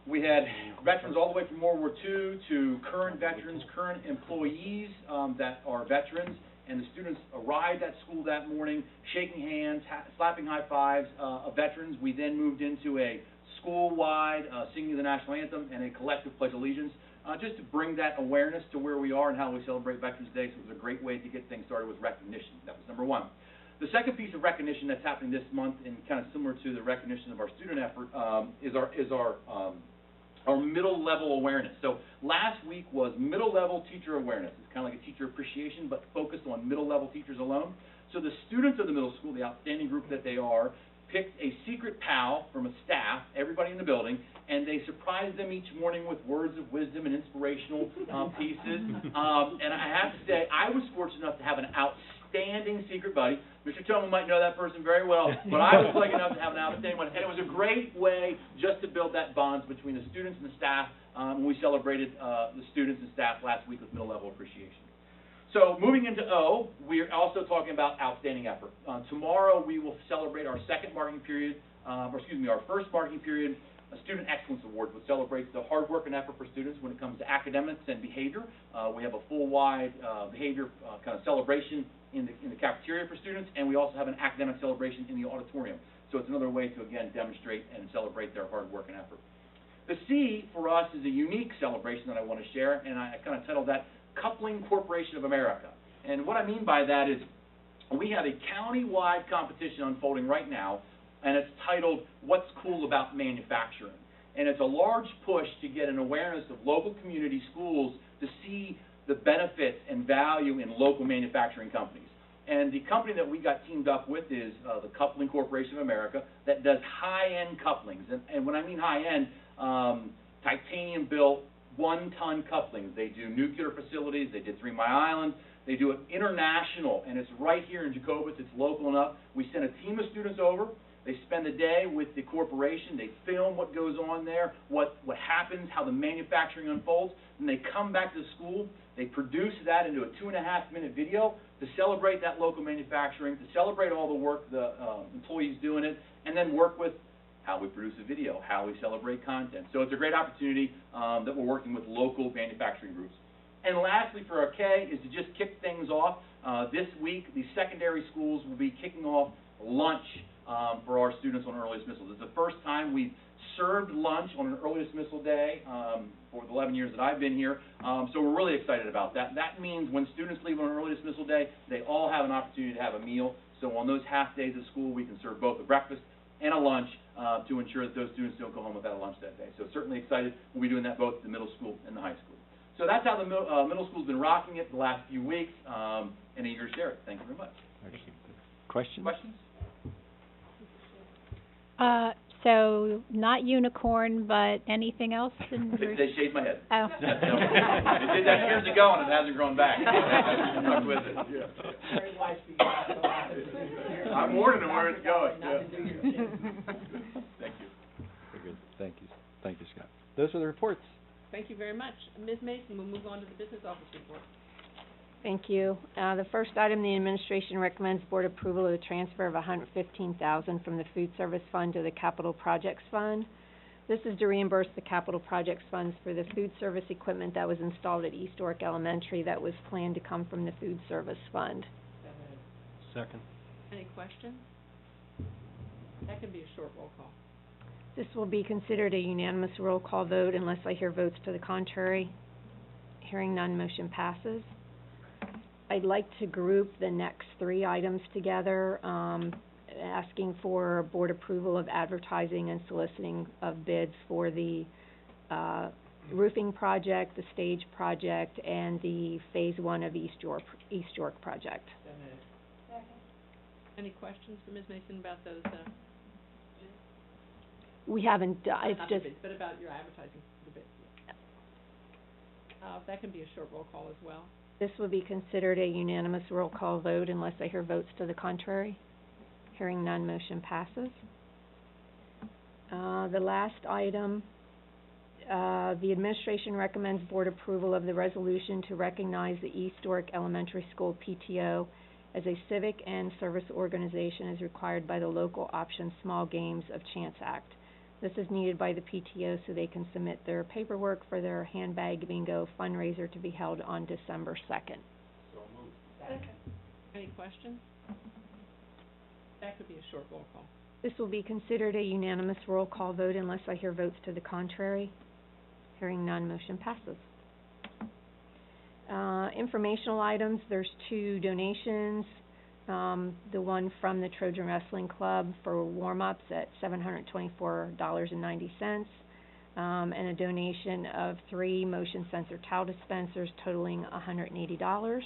we had veterans all the way from World War II to current veterans, current employees that are veterans, and the students arrived at school that morning shaking hands, slapping high fives of veterans. We then moved into a school-wide singing the national anthem and a collective pledge of allegiance, just to bring that awareness to where we are and how we celebrate Veterans Day. So it was a great way to get things started with recognition. That was number one. The second piece of recognition that's happening this month, and kind of similar to the recognition of our student effort, is our middle level awareness. So last week was middle level teacher awareness. It's kind of like a teacher appreciation, but focused on middle level teachers alone. So the students of the middle school, the outstanding group that they are, picked a secret pal from a staff, everybody in the building, and they surprised them each morning with words of wisdom and inspirational pieces. And I have to say, I was fortunate enough to have an outstanding secret buddy. Mr. Tillman might know that person very well, but I was lucky enough to have an outstanding one. And it was a great way just to build that bonds between the students and the staff when we celebrated the students and staff last week with middle level appreciation. So moving into O, we're also talking about outstanding effort. Tomorrow we will celebrate our second marketing period, our first marketing period, a Student Excellence Award, which celebrates the hard work and effort for students when it comes to academics and behavior. We have a full-wide behavior kind of celebration in the cafeteria for students, and we also have an academic celebration in the auditorium. So it's another way to, again, demonstrate and celebrate their hard work and effort. The C for us is a unique celebration that I want to share, and I kind of titled that Coupling Corporation of America. And what I mean by that is we have a county-wide competition unfolding right now, and it's titled What's Cool About Manufacturing. And it's a large push to get an awareness of local community schools to see the benefits and value in local manufacturing companies. And the company that we got teamed up with is the Coupling Corporation of America that does high-end couplings. And when I mean high-end, titanium-built, one-ton couplings. They do nuclear facilities. They did 3 Mile Island. They do it international, and it's right here in Jacobus. It's local enough. We send a team of students over. They spend the day with the corporation. They film what goes on there, what happens, how the manufacturing unfolds. Then they come back to the school. They produce that into a 2.5-minute video to celebrate that local manufacturing, to celebrate all the work the employees do in it, and then work with how we produce a video, how we celebrate content. So it's a great opportunity that we're working with local manufacturing groups. And lastly, for our K, is to just kick things off. This week, the secondary schools will be kicking off lunch for our students on early dismissal. This is the first time we've served lunch on an early dismissal day for the 11 years that I've been here. So we're really excited about that. That means when students leave on an early dismissal day, they all have an opportunity to have a meal. So on those half days of school, we can serve both a breakfast and a lunch to ensure that those students don't go home without a lunch that day. So certainly excited. We'll be doing that both at the middle school and the high school. So that's how the middle school's been rocking it the last few weeks, and eager to share it. Thank you very much. Questions? Questions? So not unicorn, but anything else? They shaved my head. Oh. They did that years ago, and it hasn't grown back. I'm stuck with it. I'm warning them where it's going. Thank you. Very good. Thank you. Thank you, Scott. Those are the reports. Thank you very much. Ms. Mason, we'll move on to the business office report. Thank you. The first item, the administration recommends board approval of the transfer of $115,000 from the food service fund to the capital projects fund. This is to reimburse the capital projects funds for the food service equipment that was installed at East York Elementary that was planned to come from the food service fund. Second. Any questions? That can be a short roll call. This will be considered a unanimous roll call vote unless I hear votes to the contrary. Hearing none, motion passes. I'd like to group the next three items together, asking for board approval of advertising and soliciting of bids for the roofing project, the stage project, and the Phase 1 of East York project. Any questions for Ms. Mason about those, We haven't, it's not the just, bids, but about your advertising, the bids? That can be a short roll call as well. this would be considered a unanimous roll call vote unless I hear votes to the contrary. Hearing none, motion passes. The last item, the administration recommends board approval of the resolution to recognize the East York Elementary School PTO as a civic and service organization as required by the Local Option Small Games of Chance Act. This is needed by the PTO so they can submit their paperwork for their handbag bingo fundraiser to be held on December 2nd. So moved. Second. Any questions? That could be a short roll call. This will be considered a unanimous roll call vote unless I hear votes to the contrary. Hearing none, motion passes. Informational items, there's two donations. The one from the Trojan Wrestling Club for warm-ups at $724.90, and a donation of 3 motion sensor towel dispensers totaling $180.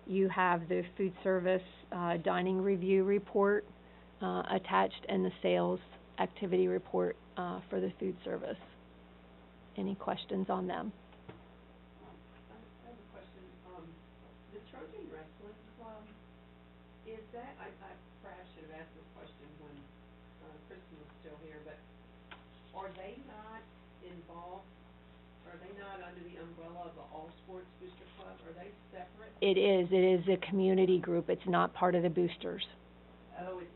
You have the food service dining review report attached and the sales activity report for the food service. Any questions on them? I have a question. The Trojan Wrestling Club, is that, I perhaps should have asked this question when Kristen was still here, but are they not involved, are they not under the umbrella of the All Sports Booster Club? Are they separate? It is a community group. It's not part of the boosters. Oh, it's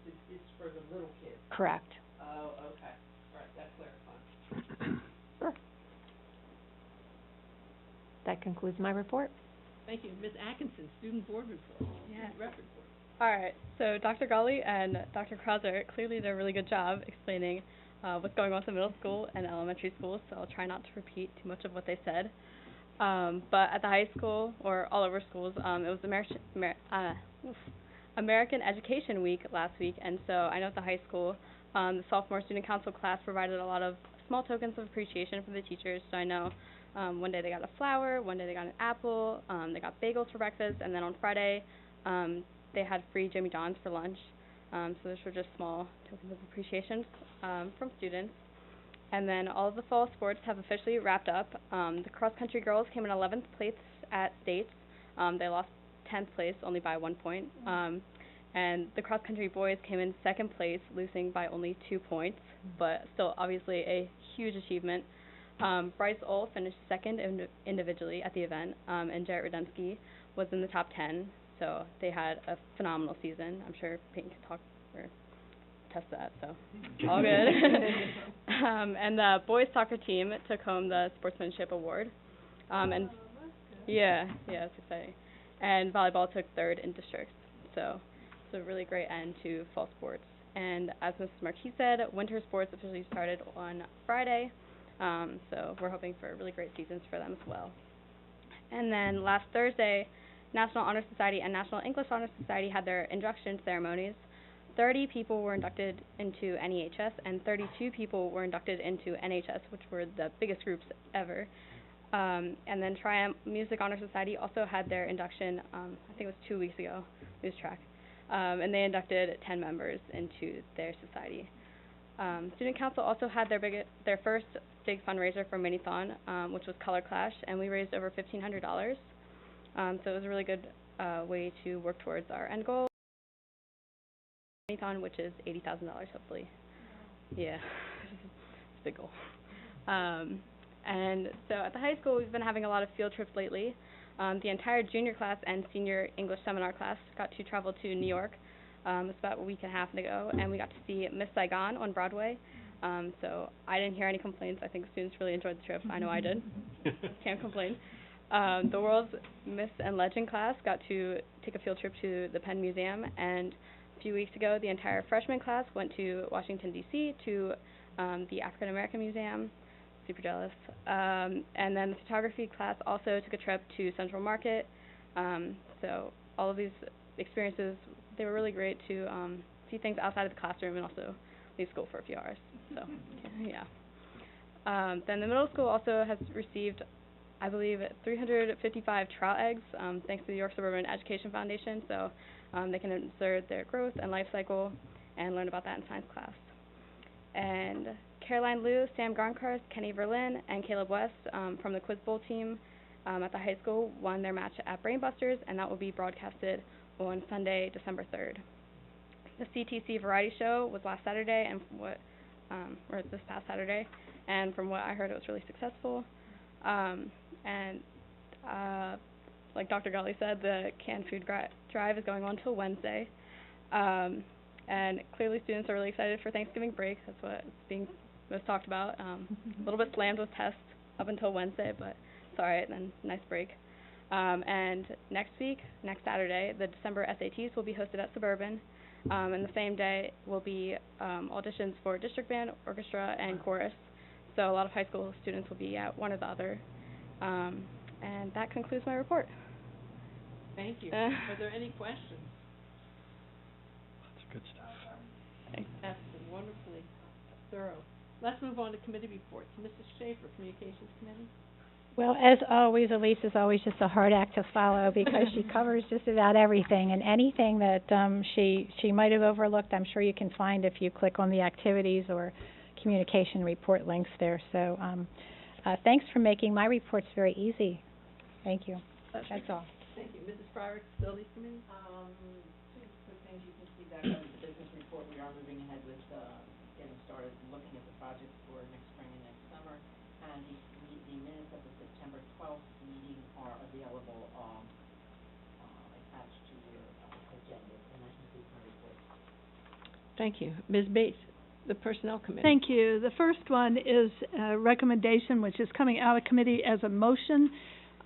for the little kids? Correct. Oh, okay. All right, that clarifies. Sure. That concludes my report. Thank you. Ms. Atkinson, student board report. Yeah. Student rep report. All right, so Dr. Gully and Dr. Krauser clearly did a really good job explaining what's going on at the middle school and elementary schools, so I'll try not to repeat too much of what they said. But at the high school, or all over schools, it was American Education Week last week, and so I know at the high school, the sophomore student council class provided a lot of small tokens of appreciation for the teachers. So I know one day they got a flower, one day they got an apple, they got bagels for breakfast, and then on Friday they had free Jimmy John's for lunch. So those were just small tokens of appreciation from students. And then all of the fall sports have officially wrapped up. The cross-country girls came in 11th place at states. They lost 10th place only by 1 point. And the cross-country boys came in 2nd place, losing by only 2 points, but still obviously a huge achievement. Bryce Ohl finished 2nd individually at the event, and Jarrett Rudensky was in the top 10, so they had a phenomenal season. I'm sure Peyton can talk or test that, so all good. And the boys soccer team took home the sportsmanship award. And yeah, it's exciting. And volleyball took 3rd in districts, so it's a really great end to fall sports. And as Mrs. Marquis said, winter sports officially started on Friday, so we're hoping for really great seasons for them as well. And then last Thursday, National Honor Society and National English Honor Society had their induction ceremonies. 30 people were inducted into NEHS, and 32 people were inducted into NHS, which were the biggest groups ever. And then Triumph Music Honor Society also had their induction, I think it was 2 weeks ago, lose track. And they inducted 10 members into their society. Student Council also had their first big fundraiser for Minithon, which was Color Clash, and we raised over $1,500. So it was a really good way to work towards our end goal, Minithon, which is $80,000 hopefully. Yeah, it's a big goal. And so at the high school, we've been having a lot of field trips lately. The entire junior class and senior English seminar class got to travel to New York. It's about a week and a half ago, and we got to see Miss Saigon on Broadway. So I didn't hear any complaints. I think students really enjoyed the trip. I know I did. Can't complain. The World's Myth and Legend class got to take a field trip to the Penn Museum, and a few weeks ago, the entire freshman class went to Washington, D.C. to the African American Museum. Super jealous. And then the photography class also took a trip to Central Market. So all of these experiences, they were really great to see things outside of the classroom and also leave school for a few hours. So, yeah. Then the middle school also has received, I believe, 355 trout eggs, thanks to the York Suburban Education Foundation. So they can observe their growth and life cycle and learn about that in science class. And Caroline Liu, Sam Garnkarth, Kenny Verlin, and Caleb West from the Quiz Bowl team at the high school won their match at Brainbusters, and that will be broadcasted on Sunday, December 3rd. The CTC Variety Show was last Saturday, and or this past Saturday, and from what I heard, it was really successful. Like Dr. Gully said, the canned food drive is going on till Wednesday. And clearly students are really excited for Thanksgiving break. That's what is being most talked about. A little bit slammed with tests up until Wednesday, but it's all right, then nice break. And next week, next Saturday, the December SATs will be hosted at Suburban. And the same day will be auditions for district band, orchestra, and chorus. So a lot of high school students will be at one or the other. And that concludes my report. Thank you. Are there any questions? That's good stuff. That's been wonderfully thorough. Let's move on to committee reports. Mrs. Schaefer, Communications Committee. Well, as always, Elise is always just a hard act to follow because she covers just about everything, and anything that she might have overlooked, I'm sure you can find if you click on the activities or communication report links there. So thanks for making my reports very easy. Thank you. That's all. Thank you. Mrs. Fryer, Facilities Committee. Two quick things. You can see back on the business report, we are moving ahead with getting started looking at the projects for next spring and next summer. And the minutes of the September 12th meeting are available attached to your agenda, and that concludes my report. Thank you. Ms. Bates, the Personnel Committee. Thank you. The first one is a recommendation which is coming out of committee as a motion,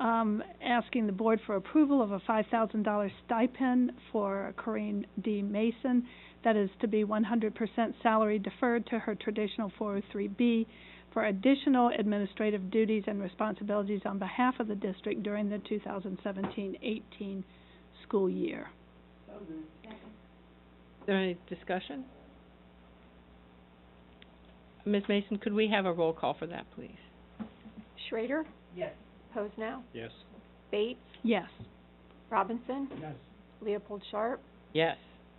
asking the board for approval of a $5,000 stipend for Corinne D. Mason. That is to be 100% salary deferred to her traditional 403B for additional administrative duties and responsibilities on behalf of the district during the 2017-18 school year. Is there any discussion? Ms. Mason, could we have a roll call for that, please? Schrader? Yes. Posnell? Yes. Bates? Yes. Robinson? Yes. Leopold Sharp? Yes.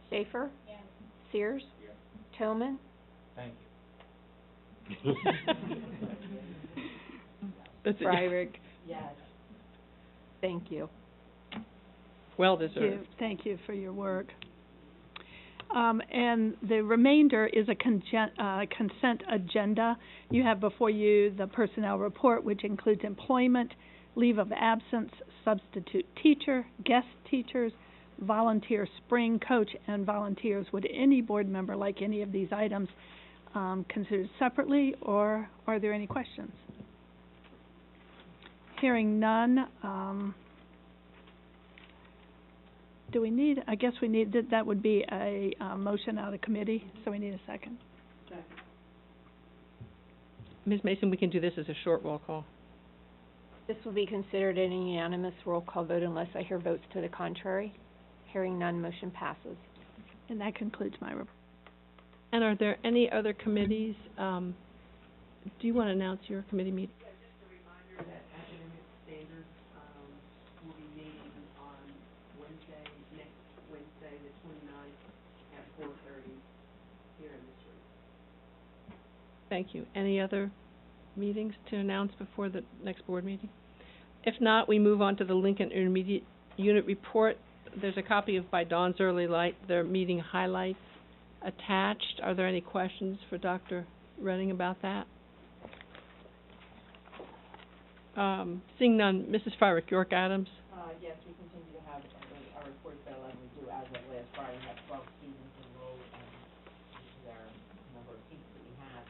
Schaefer? Yes. Sears? Yes. Tillman? Thank That's it. Fryrick? Yes. Thank you. Well deserved. Thank you for your work. And the remainder is a consent agenda. You have before you the personnel report, which includes employment, leave of absence, substitute teacher, guest teachers, volunteer spring coach, and volunteers. Would any board member like any of these items considered separately, or are there any questions? Hearing none, do we need, I guess we need, that would be a motion out of committee, so we need a second. Ms. Mason, we can do this as a short roll call. This will be considered an unanimous roll call vote unless I hear votes to the contrary. Hearing none, motion passes. And that concludes my report. And are there any other committees? Do you want to announce your committee meeting? Yeah, just a reminder that academic standards will be meeting on next Wednesday, the 29th at 4:30 here in this room. Thank you. Any other meetings to announce before the next board meeting? If not, we move on to the Lincoln Intermediate Unit Report. There's a copy of By Dawn's Early Light, their meeting highlights attached. Are there any questions for Dr. Redding about that? Seeing none, Mrs. Fryrick, York Adams. Yes, we continue to have our reports that we do as of last Friday. We have 12 students enrolled, and this is our number of seats that we have.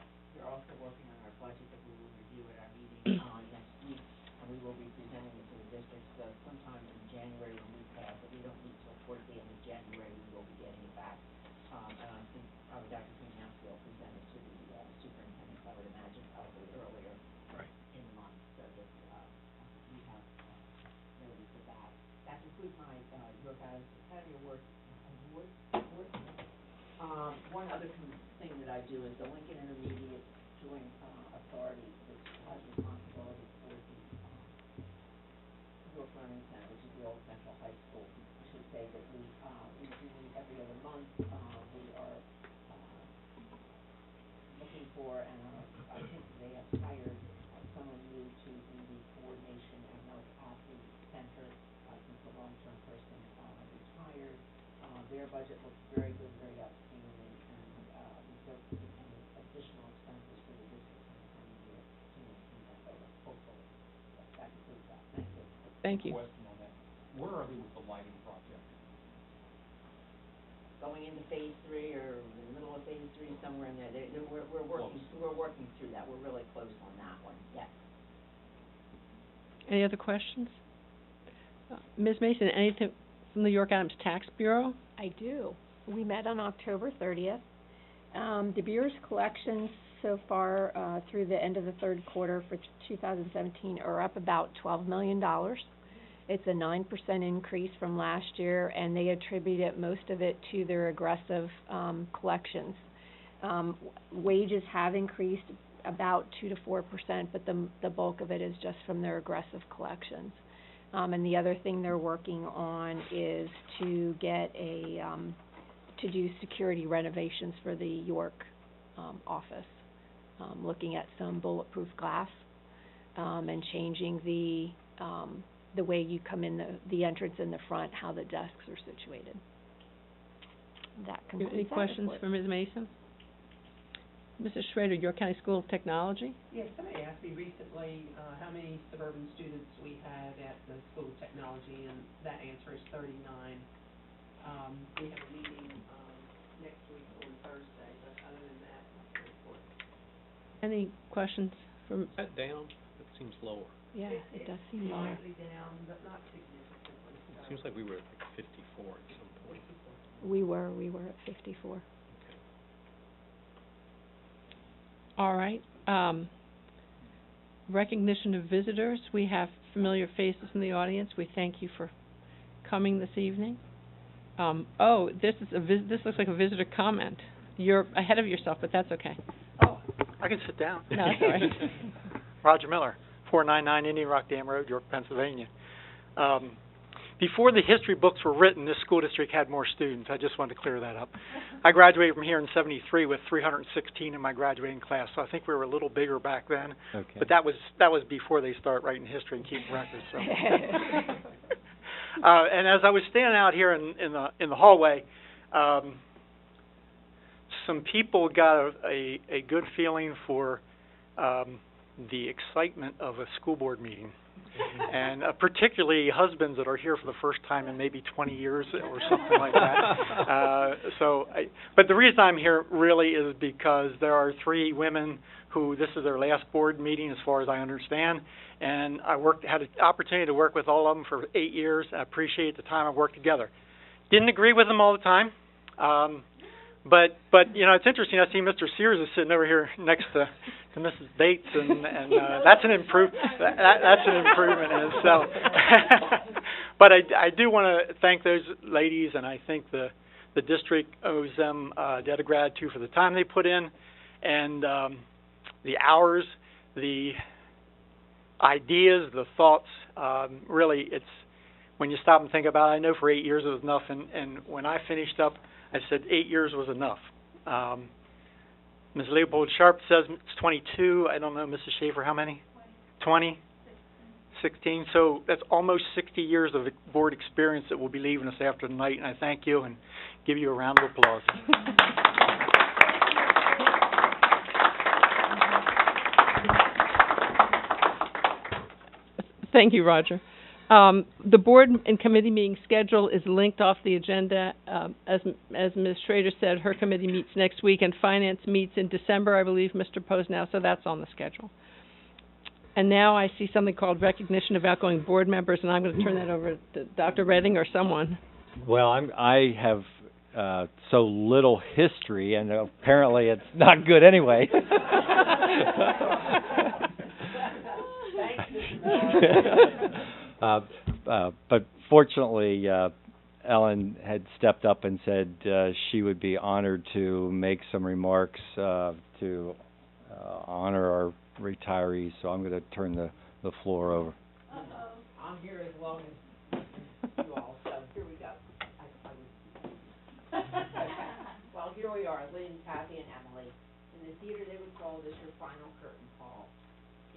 expanding into the district, so sometime in January when we pass it, we don't need till towards the end of January, we will be getting it back. And I think probably Dr. Greenhouse will present it to the superintendent, I would imagine, probably earlier in the month, so that we have ability for that. That concludes my York Adams Academy Award. One other thing that I do is the Lincoln Intermediate Joint Authority, which has responsibility for the York Learning Center, which is the old Central High School. I should say that we do every other month. We are looking for, and I think they have hired someone new to do the coordination and work at the center since the long-term person retired. Their budget looks very good, very outstanding, and we don't see any additional expenses for the district in the coming year to maintain that budget, hopefully. That concludes that. Thank you. Thank you. Question on that. Where are they with the lighting project? Going into phase 3 or in the middle of phase 3, somewhere in there. We're working through that. We're really close on that one. Yes. Any other questions? Ms. Mason, anything from the York Adams Tax Bureau? I do. We met on October 30th. The Bureau's collections so far through the end of the third quarter for 2017 are up about $12 million. It's a 9% increase from last year, and they attribute it, most of it, to their aggressive collections. Wages have increased about 2 to 4%, but the bulk of it is just from their aggressive collections. And the other thing they're working on is to get to do security renovations for the York office, looking at some bulletproof glass and changing the way you come in the entrance in the front, how the desks are situated. That concludes Any that questions report. for Ms. Mason? Mrs. Schrader, York County School of Technology? Yes, somebody asked me recently how many suburban students we had at the School of Technology, and that answer is 39. We have a meeting next week on Thursday, but other than that, that's the report. Any questions from? Is that down? It seems lower. Yeah, it does seem lower. Slightly down, but not significantly. It seems like we were at like 54 at some point. We were at 54. All right. Recognition of visitors. We have familiar faces in the audience. We thank you for coming this evening. This looks like a visitor comment. You're ahead of yourself, but that's okay. Oh, I can sit down. No, that's all right. Roger Miller, 499 Indian Rock Dam Road, York, Pennsylvania. Before the history books were written, this school district had more students. I just wanted to clear that up. I graduated from here in '73 with 316 in my graduating class, so I think we were a little bigger back then. Okay. But that was before they start writing history and keeping records. So. And as I was standing out here in the hallway, some people got a good feeling for the excitement of a school board meeting. And particularly husbands that are here for the first time in maybe 20 years or something like that. But the reason I'm here really is because there are 3 women who this is their last board meeting as far as I understand. And I had an opportunity to work with all of them for 8 years. I appreciate the time I've worked together. Didn't agree with them all the time. But you know, it's interesting. I see Mr. Sears is sitting over here next to Mrs. Bates, and that's an that's an improvement in itself. But I do want to thank those ladies, and I think the district owes them a debt of gratitude for the time they put in, and the hours, the ideas, the thoughts. Really, it's when you stop and think about it. I know for 8 years it was enough, and when I finished up, I said 8 years was enough. Ms. Leopold Sharp says it's 22. I don't know, Mrs. Schaefer, how many? 20? 16. So that's almost 60 years of board experience that will be leaving us after tonight, and I thank you and give you a round of applause. Thank you, Roger. The board and committee meeting schedule is linked off the agenda. As Ms. Schrader said, her committee meets next week, and finance meets in December, I believe, Mr. Posnow, so that's on the schedule. And now I see something called recognition of outgoing board members, and I'm going to turn that over to Dr. Redding or someone. Well, I have so little history, and apparently it's not good anyway. But fortunately, Ellen had stepped up and said she would be honored to make some remarks to honor our retirees. So I'm going to turn the floor over. I'm here as long as you all, so here we go. Well, here we are, Lynn, Kathy, and Emily. In the theater, they would call this your final curtain call.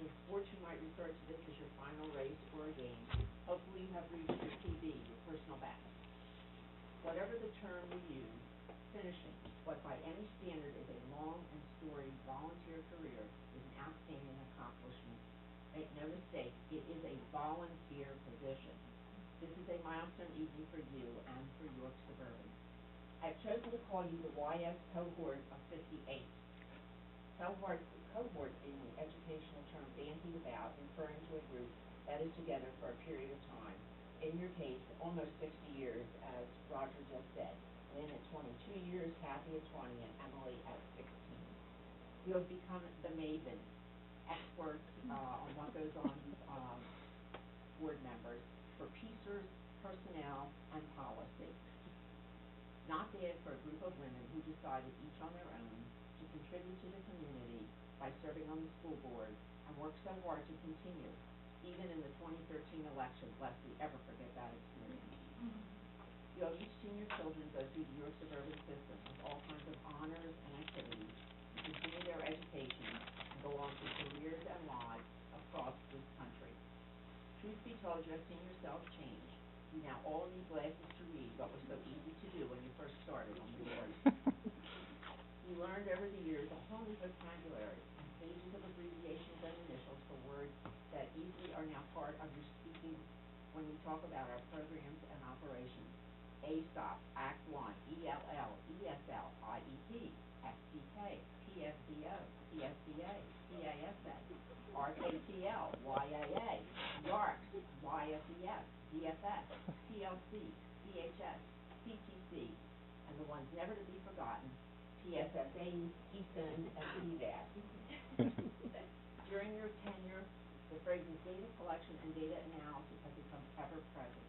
In sports, you might refer to this as your final race or a game. Hopefully, you have reached your PB, your personal best. Whatever the term we use, finishing what by any standard is a long and storied volunteer career is an outstanding accomplishment. Make no mistake, it is a volunteer position. This is a milestone evening for you and for York Suburban. I've chosen to call you the YS cohort of 58. Cohort being the educational term bandied about, referring to a group that is together for a period of time. In your case, almost 60 years, as Roger just said. Lynn at 22 years, Kathy at 20, and Emily at 16. You have become the maven, experts on what goes on board members for PSERS, personnel, and policy. Not bad for a group of women who decided each on their own to contribute to the community by serving on the school board and work so hard to continue, even in the 2013 election, lest we ever forget that experience. You have each seen your children go through the York Suburban system with all kinds of honors and activities to continue their education and go on to careers and lives across this country. Truth be told, you have seen yourselves change. You now all need glasses to read what was so easy to do when you first started on the board. You learned over the years a whole new vocabulary and pages of abbreviations and initials for words that easily are now part of your speaking when we talk about our programs and operations. ASOP, Act 1, ELL, ESL, IEP, STK, PSDO, PSDA, PASS, RKTL, YAA, YARCS, YSES, DFS, PLC, DHS, PTC, and the ones never to be forgotten, PSSA, ESON, and EVAS. During your tenure, the phrases data collection and data analysis have become ever present.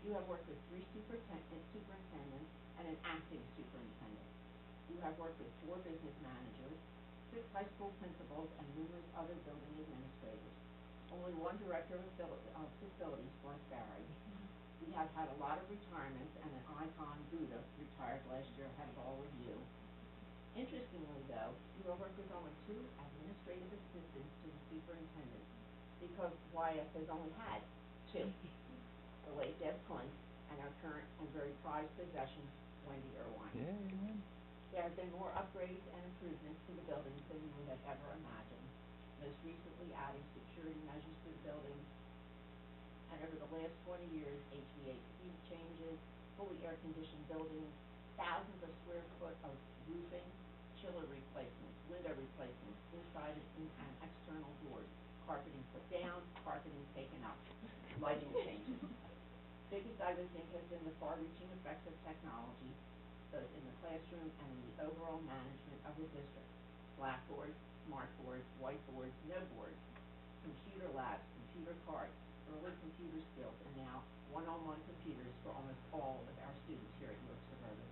You have worked with 3 superintendents and an acting superintendent. You have worked with 4 business managers, 6 high school principals, and numerous other building administrators. Only 1 director of facilities, Forrest Barry. We have had a lot of retirements, and an icon, Buddha, retired last year ahead of all of you. Interestingly, though, you have worked with only 2 administrative assistants to the superintendent, because YS has only had 2. The late Deb Clint and our current and very prized possession, Wendy Irwine. Yeah. There have been more upgrades and improvements to the buildings than you would have ever imagined, most recently adding security measures to the buildings. And over the last 20 years, HVAC changes, fully air-conditioned buildings, thousands of square foot of roofing, chiller replacements, window replacements, inside and external doors, carpeting put down, carpeting taken up, lighting changes. Biggest, I would think, has been the far-reaching effects of technology, both in the classroom and in the overall management of the district. Blackboards, smartboards, whiteboards, no boards, computer labs, computer carts, early computer skills, and now one-on-one computers for almost all of our students here at York Suburban.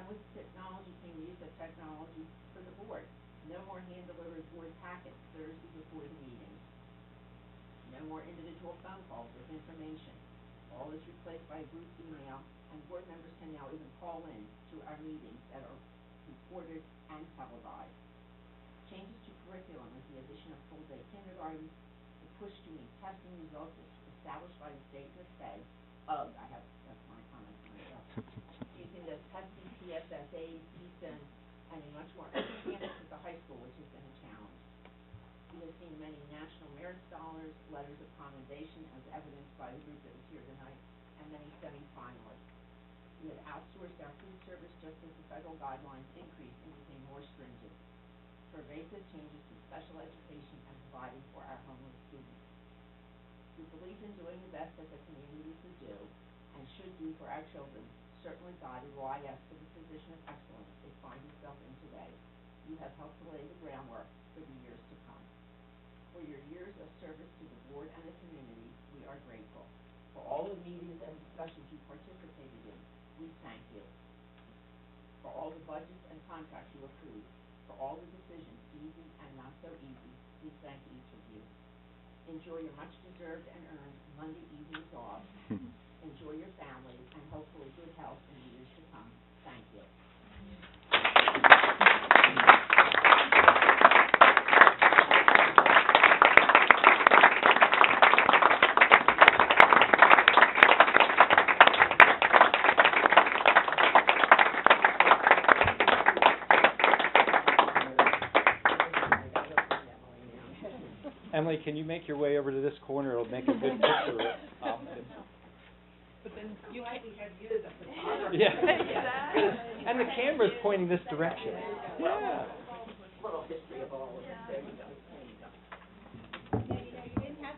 And with technology came the use of technology for the board. No more hand-delivered board packets Thursday before the meetings. No more individual phone calls with information. All is replaced by group email, and board members can now even call in to our meetings that are recorded and televised. Changes to curriculum with the addition of full-day kindergarten, the push to meet testing results established by the state and the Fed. That's my comment myself. Using those testing PSSAs, ESON, and a much more open campus at the high school, which has been a challenge. We have seen many national merit scholars, letters of commendation as evidenced by the group that was here tonight, and many semi-finalists. We have outsourced our food service just as the federal guidelines increased and became more stringent. pervasive changes to special education and providing for our homeless students. We believe in doing the best that the community could do and should do for our children, certainly guided why, yes, to the position of excellence it finds itself in today. You have helped to lay the groundwork for the years to come. For your years of service to the board and the community, we are grateful. For all the meetings and discussions you participated in, we thank you. For all the budgets and contracts you approved, for all the decisions, easy and not so easy, we thank each of you. Enjoy your much-deserved and earned Monday evenings off. Enjoy your families and hopefully good health in the years to come. Thank you. Emily, can you make your way over to this corner? It'll make a good picture. But then you actually have you as a photographer. Yeah. And the camera's pointing this direction. Yeah. Little history of all of this. There you go. Yeah, you know, you didn't have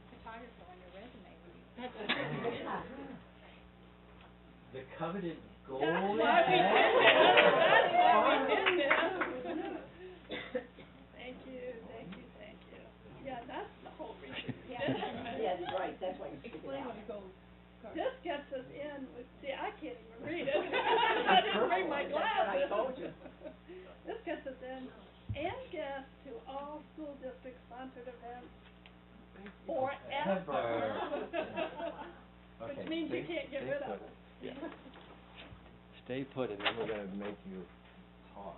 photographer on your resume when you. The coveted gold. That's why we did this. That's why we did this. Thank you. Yeah, that's the whole reason. Yeah, you're right, that's why you're sticking Explain out. what a gold card. This gets us in with, see, I can't even read it. I didn't bring my glasses. I told you. This gets us in and guests to all school district sponsored events forever. Which means you can't get rid of it. Yeah. Stay put, and then we're gonna make you talk.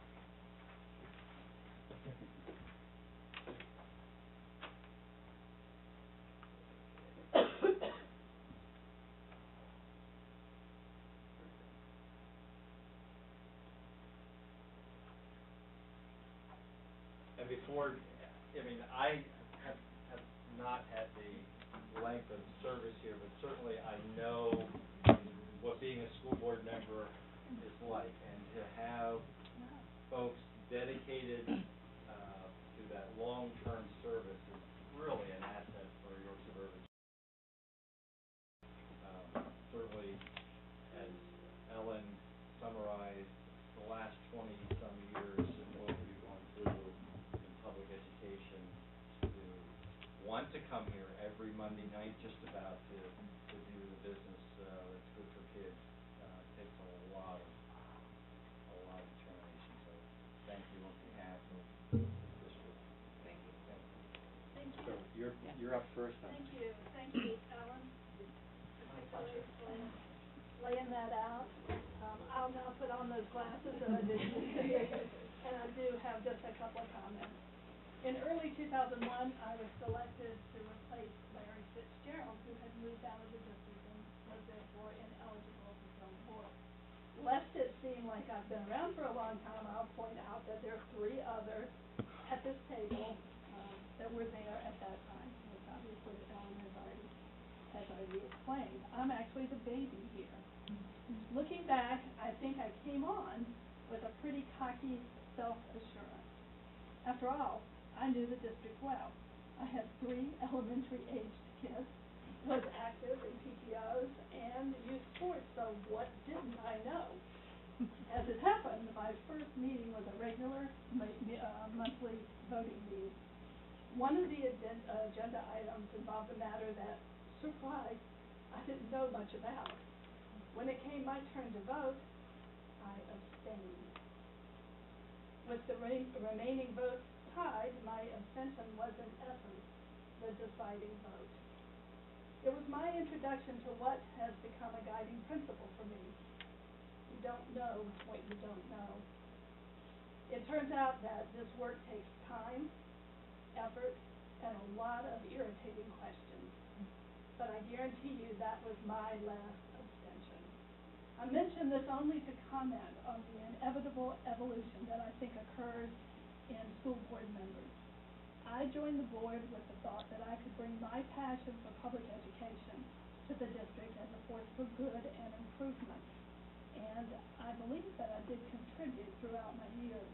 And before, I mean, I have not had the length of service here, but certainly I know what being a school board member is like, and to have folks dedicated to that long-term service is really an asset for York Suburban. Certainly, as Ellen summarized, the last 20-some years and what we've gone through in public education, to want to come here every Monday night just about to do the business that's good for kids takes a lot of determination. So thank you on behalf of the district. Thank you. Thank you. So you're up first. Thank you, Ellen. My pleasure. Laying that out. I'll now put on those glasses that I didn't use, and I do have just a couple of comments. In early 2001, I was selected to replace Larry Fitzgerald, who had moved out of the district and was therefore ineligible to fill the board. Lest it seem like I've been around for a long time, I'll point out that there are 3 others at this table that were there at that time, which obviously Ellen has already explained. I'm actually the baby here. Looking back, I think I came on with a pretty cocky self-assurance. After all, I knew the district well. I had 3 elementary-aged kids, was active in PTOs and youth sports, so what didn't I know? As it happened, my first meeting was a regular monthly voting meeting. One of the agenda items involved a matter that, surprise, I didn't know much about. When it came my turn to vote, I abstained. With the remaining votes tied, my abstention was in essence the deciding vote. It was my introduction to what has become a guiding principle for me. You don't know what you don't know. It turns out that this work takes time, effort, and a lot of irritating questions. But I guarantee you that was my last abstention. I mention this only to comment on the inevitable evolution that I think occurs in school board members. I joined the board with the thought that I could bring my passion for public education to the district as a force for good and improvement. And I believe that I did contribute throughout my years.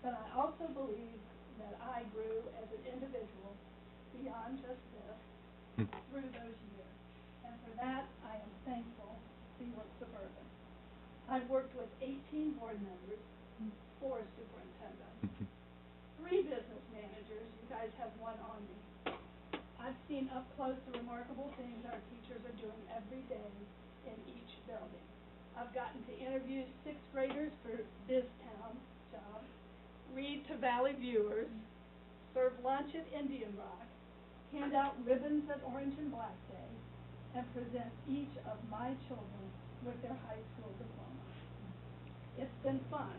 but I also believe that I grew as an individual beyond just this through those years. And for that, I am thankful to York Suburban. I've worked with 18 board members, 4 superintendents, 3 business managers. You guys have one on me. I've seen up close the remarkable things our teachers are doing every day in each building. I've gotten to interview 6th graders for BizTown jobs, read to Valley Viewers, serve lunch at Indian Rock, hand out ribbons at Orange and Black Day, and present each of my children with their high school diploma. It's been fun.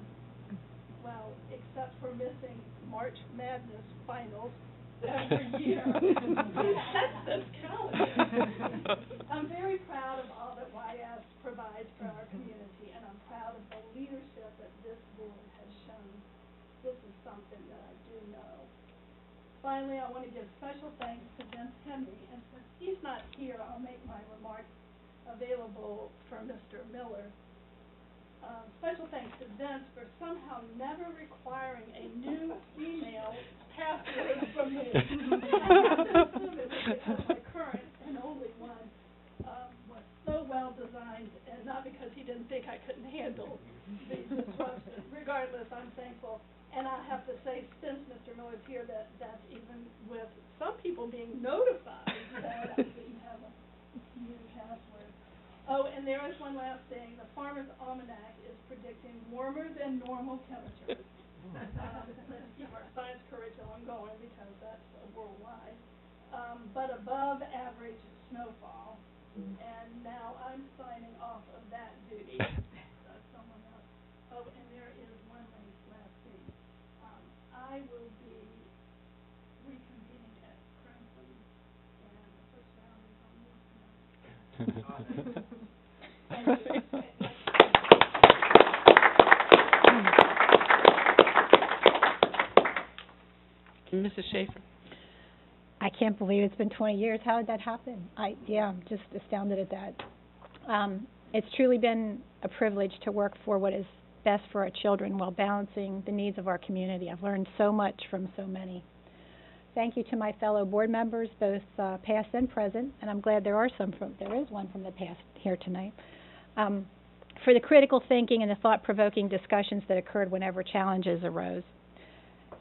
Well, except for missing March Madness finals every year. That's this calendar. I'm very proud of all that YS provides for our community, and I'm proud of the leadership that this board has shown. This is something that I do know. Finally, I want to give special thanks to Vince Henry, and since he's not here, I'll make my remarks available for Mr. Miller. Special thanks to Vince for somehow never requiring a new email password from me. I have to assume it was because my current and only one was so well designed, and not because he didn't think I couldn't handle the disruption. Regardless, I'm thankful. And I have to say, since Mr. Miller's here, that's even with some people being notified that I didn't have a new password. Oh, and there is one last thing. The Farmer's Almanac is predicting warmer than normal temperatures. Let's keep our science curriculum going because that's worldwide. But above average snowfall. And now I'm signing off of that duty. Someone else. Oh, and there is one last thing. I will be reconvening at Crimson, and the first round is on me tonight. Mrs. Schaefer. I can't believe it's been 20 years. How did that happen? I'm just astounded at that. It's truly been a privilege to work for what is best for our children while balancing the needs of our community. I've learned so much from so many. Thank you to my fellow board members, both past and present, and I'm glad there is one from the past here tonight, for the critical thinking and the thought-provoking discussions that occurred whenever challenges arose.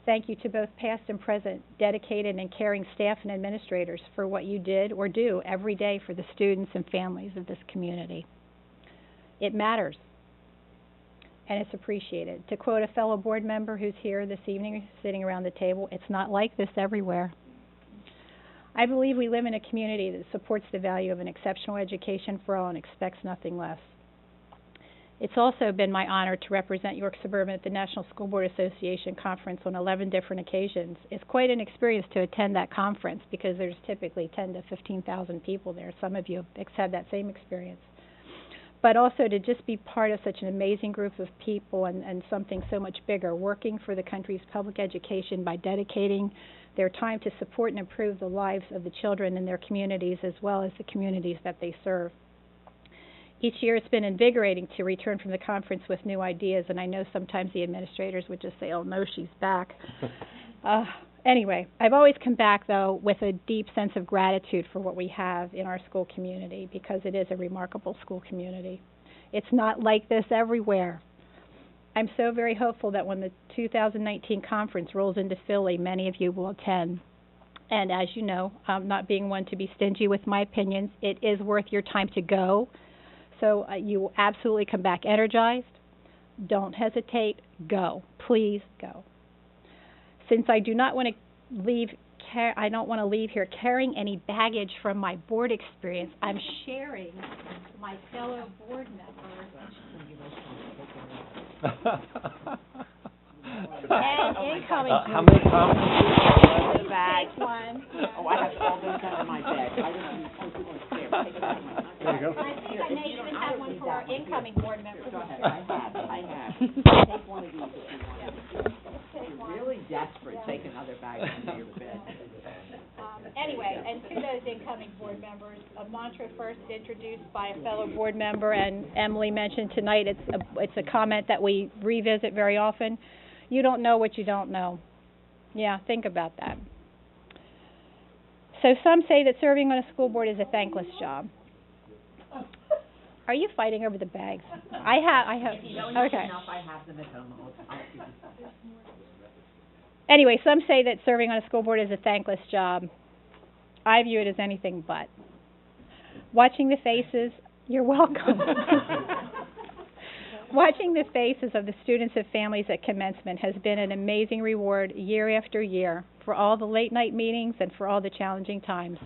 Thank you to both past and present dedicated and caring staff and administrators for what you did or do every day for the students and families of this community. It matters, and it's appreciated. To quote a fellow board member who's here this evening, sitting around the table, it's not like this everywhere. I believe we live in a community that supports the value of an exceptional education for all and expects nothing less. It's also been my honor to represent York Suburban at the National School Board Association Conference on 11 different occasions. It's quite an experience to attend that conference because there's typically 10 to 15,000 people there. Some of you have had that same experience. But also to just be part of such an amazing group of people and something so much bigger, working for the country's public education by dedicating their time to support and improve the lives of the children in their communities as well as the communities that they serve. Each year it's been invigorating to return from the conference with new ideas, and I know sometimes the administrators would just say, oh no, she's back. Anyway, I've always come back, though, with a deep sense of gratitude for what we have in our school community because it is a remarkable school community. It's not like this everywhere. I'm so very hopeful that when the 2019 conference rolls into Philly, many of you will attend. And as you know, not being one to be stingy with my opinions, it is worth your time to go. So you will absolutely come back energized. Don't hesitate. Go. Please go. Since I do not want to leave here carrying any baggage from my board experience, I'm sharing my fellow board members and incoming. How many conferences? The bag. Take one. Oh, I have all those under my bed. I didn't even think it was there. Take it out of my. There you go. I may even have one for our incoming board members. Go ahead. I have. Take one of these if you want. If you're really desperate, take another bag under your bed. Anyway, and to those incoming board members, a mantra first introduced by a fellow board member, and Emily mentioned tonight, it's a comment that we revisit very often. You don't know what you don't know. Yeah, think about that. So some say that serving on a school board is a thankless job. Are you fighting over the bags? I have, okay. I have them at home. I'll give you some. Anyway, some say that serving on a school board is a thankless job. I view it as anything but. Watching the faces, you're welcome. Watching the faces of the students and families at commencement has been an amazing reward year after year for all the late night meetings and for all the challenging times.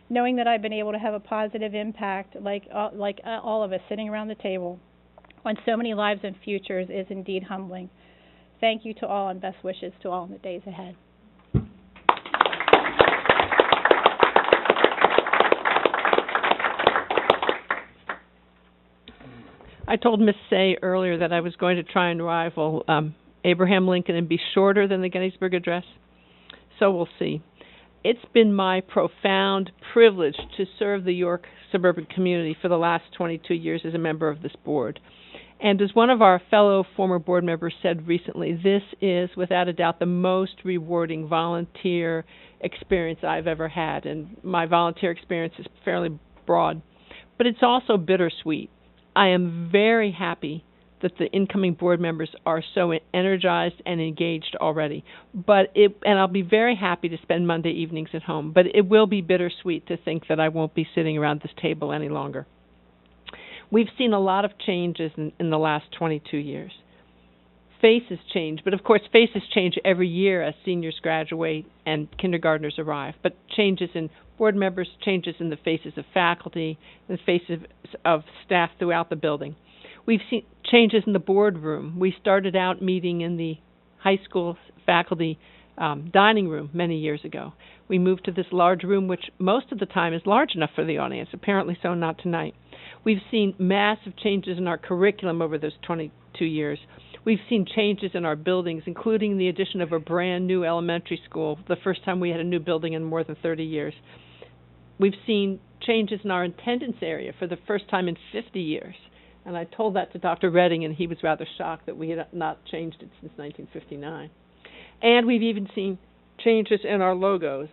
Knowing that I've been able to have a positive impact, like all of us sitting around the table, on so many lives and futures is indeed humbling. Thank you to all and best wishes to all in the days ahead. I told Miss Say earlier that I was going to try and rival Abraham Lincoln and be shorter than the Gettysburg Address. So we'll see. It's been my profound privilege to serve the York suburban community for the last 22 years as a member of this board. And as one of our fellow former board members said recently, this is without a doubt the most rewarding volunteer experience I've ever had. And my volunteer experience is fairly broad. But it's also bittersweet. I am very happy that the incoming board members are so energized and engaged already. And I'll be very happy to spend Monday evenings at home. But it will be bittersweet to think that I won't be sitting around this table any longer. We've seen a lot of changes in the last 22 years. Faces change, but of course faces change every year as seniors graduate and kindergartners arrive. But changes in board members, changes in the faces of faculty, the faces of staff throughout the building. We've seen changes in the boardroom. We started out meeting in the high school faculty dining room many years ago. We moved to this large room, which most of the time is large enough for the audience. Apparently so not tonight. We've seen massive changes in our curriculum over those 22 years. We've seen changes in our buildings, including the addition of a brand new elementary school, the first time we had a new building in more than 30 years. We've seen changes in our attendance area for the first time in 50 years. And I told that to Dr. Redding, and he was rather shocked that we had not changed it since 1959. And we've even seen changes in our logos.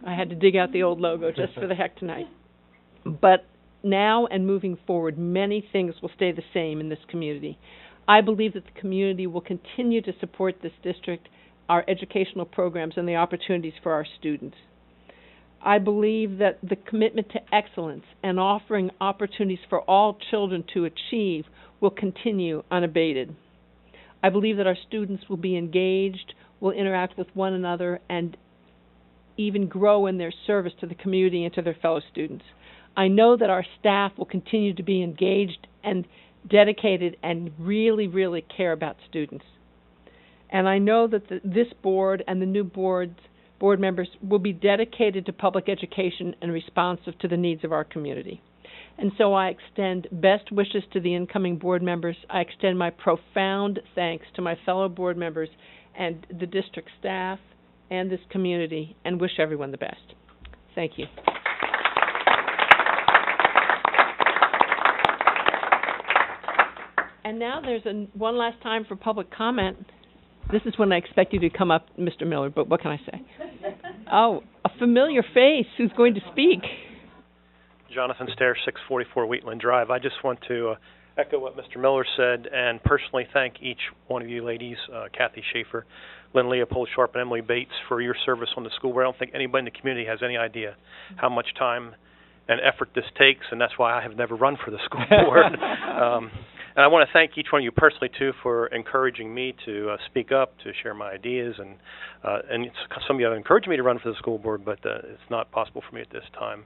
I had to dig out the old logo just for the heck tonight. But now and moving forward, many things will stay the same in this community. I believe that the community will continue to support this district, our educational programs, and the opportunities for our students. I believe that the commitment to excellence and offering opportunities for all children to achieve will continue unabated. I believe that our students will be engaged, will interact with one another, and even grow in their service to the community and to their fellow students. I know that our staff will continue to be engaged and dedicated and really, really care about students. And I know that this board and the new board members will be dedicated to public education and responsive to the needs of our community. And so I extend best wishes to the incoming board members. I extend my profound thanks to my fellow board members and the district staff and this community, and wish everyone the best. Thank you. And now there's one last time for public comment. This is when I expect you to come up, Mr. Miller, but what can I say? Oh, a familiar face who's going to speak. Jonathan Stair, 644 Wheatland Drive. I just want to echo what Mr. Miller said and personally thank each one of you ladies, Kathy Schaefer, Lynn Leopold Sharp, and Emily Bates, for your service on the school board. I don't think anybody in the community has any idea how much time and effort this takes, and that's why I have never run for the school board. And I want to thank each one of you personally, too, for encouraging me to speak up, to share my ideas, and some of you have encouraged me to run for the school board, but it's not possible for me at this time.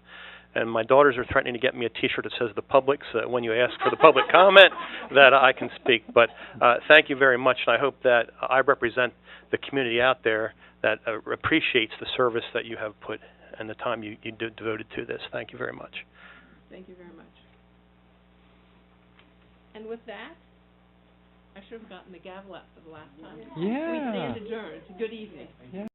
And my daughters are threatening to get me a T-shirt that says "The Public," so that when you ask for the public comment, that I can speak. But thank you very much, and I hope that I represent the community out there that appreciates the service that you have put and the time you devoted to this. Thank you very much. Thank you very much. And with that, I should have gotten the gavel out for the last time. Yeah. We stand adjourned. Good evening. Yeah.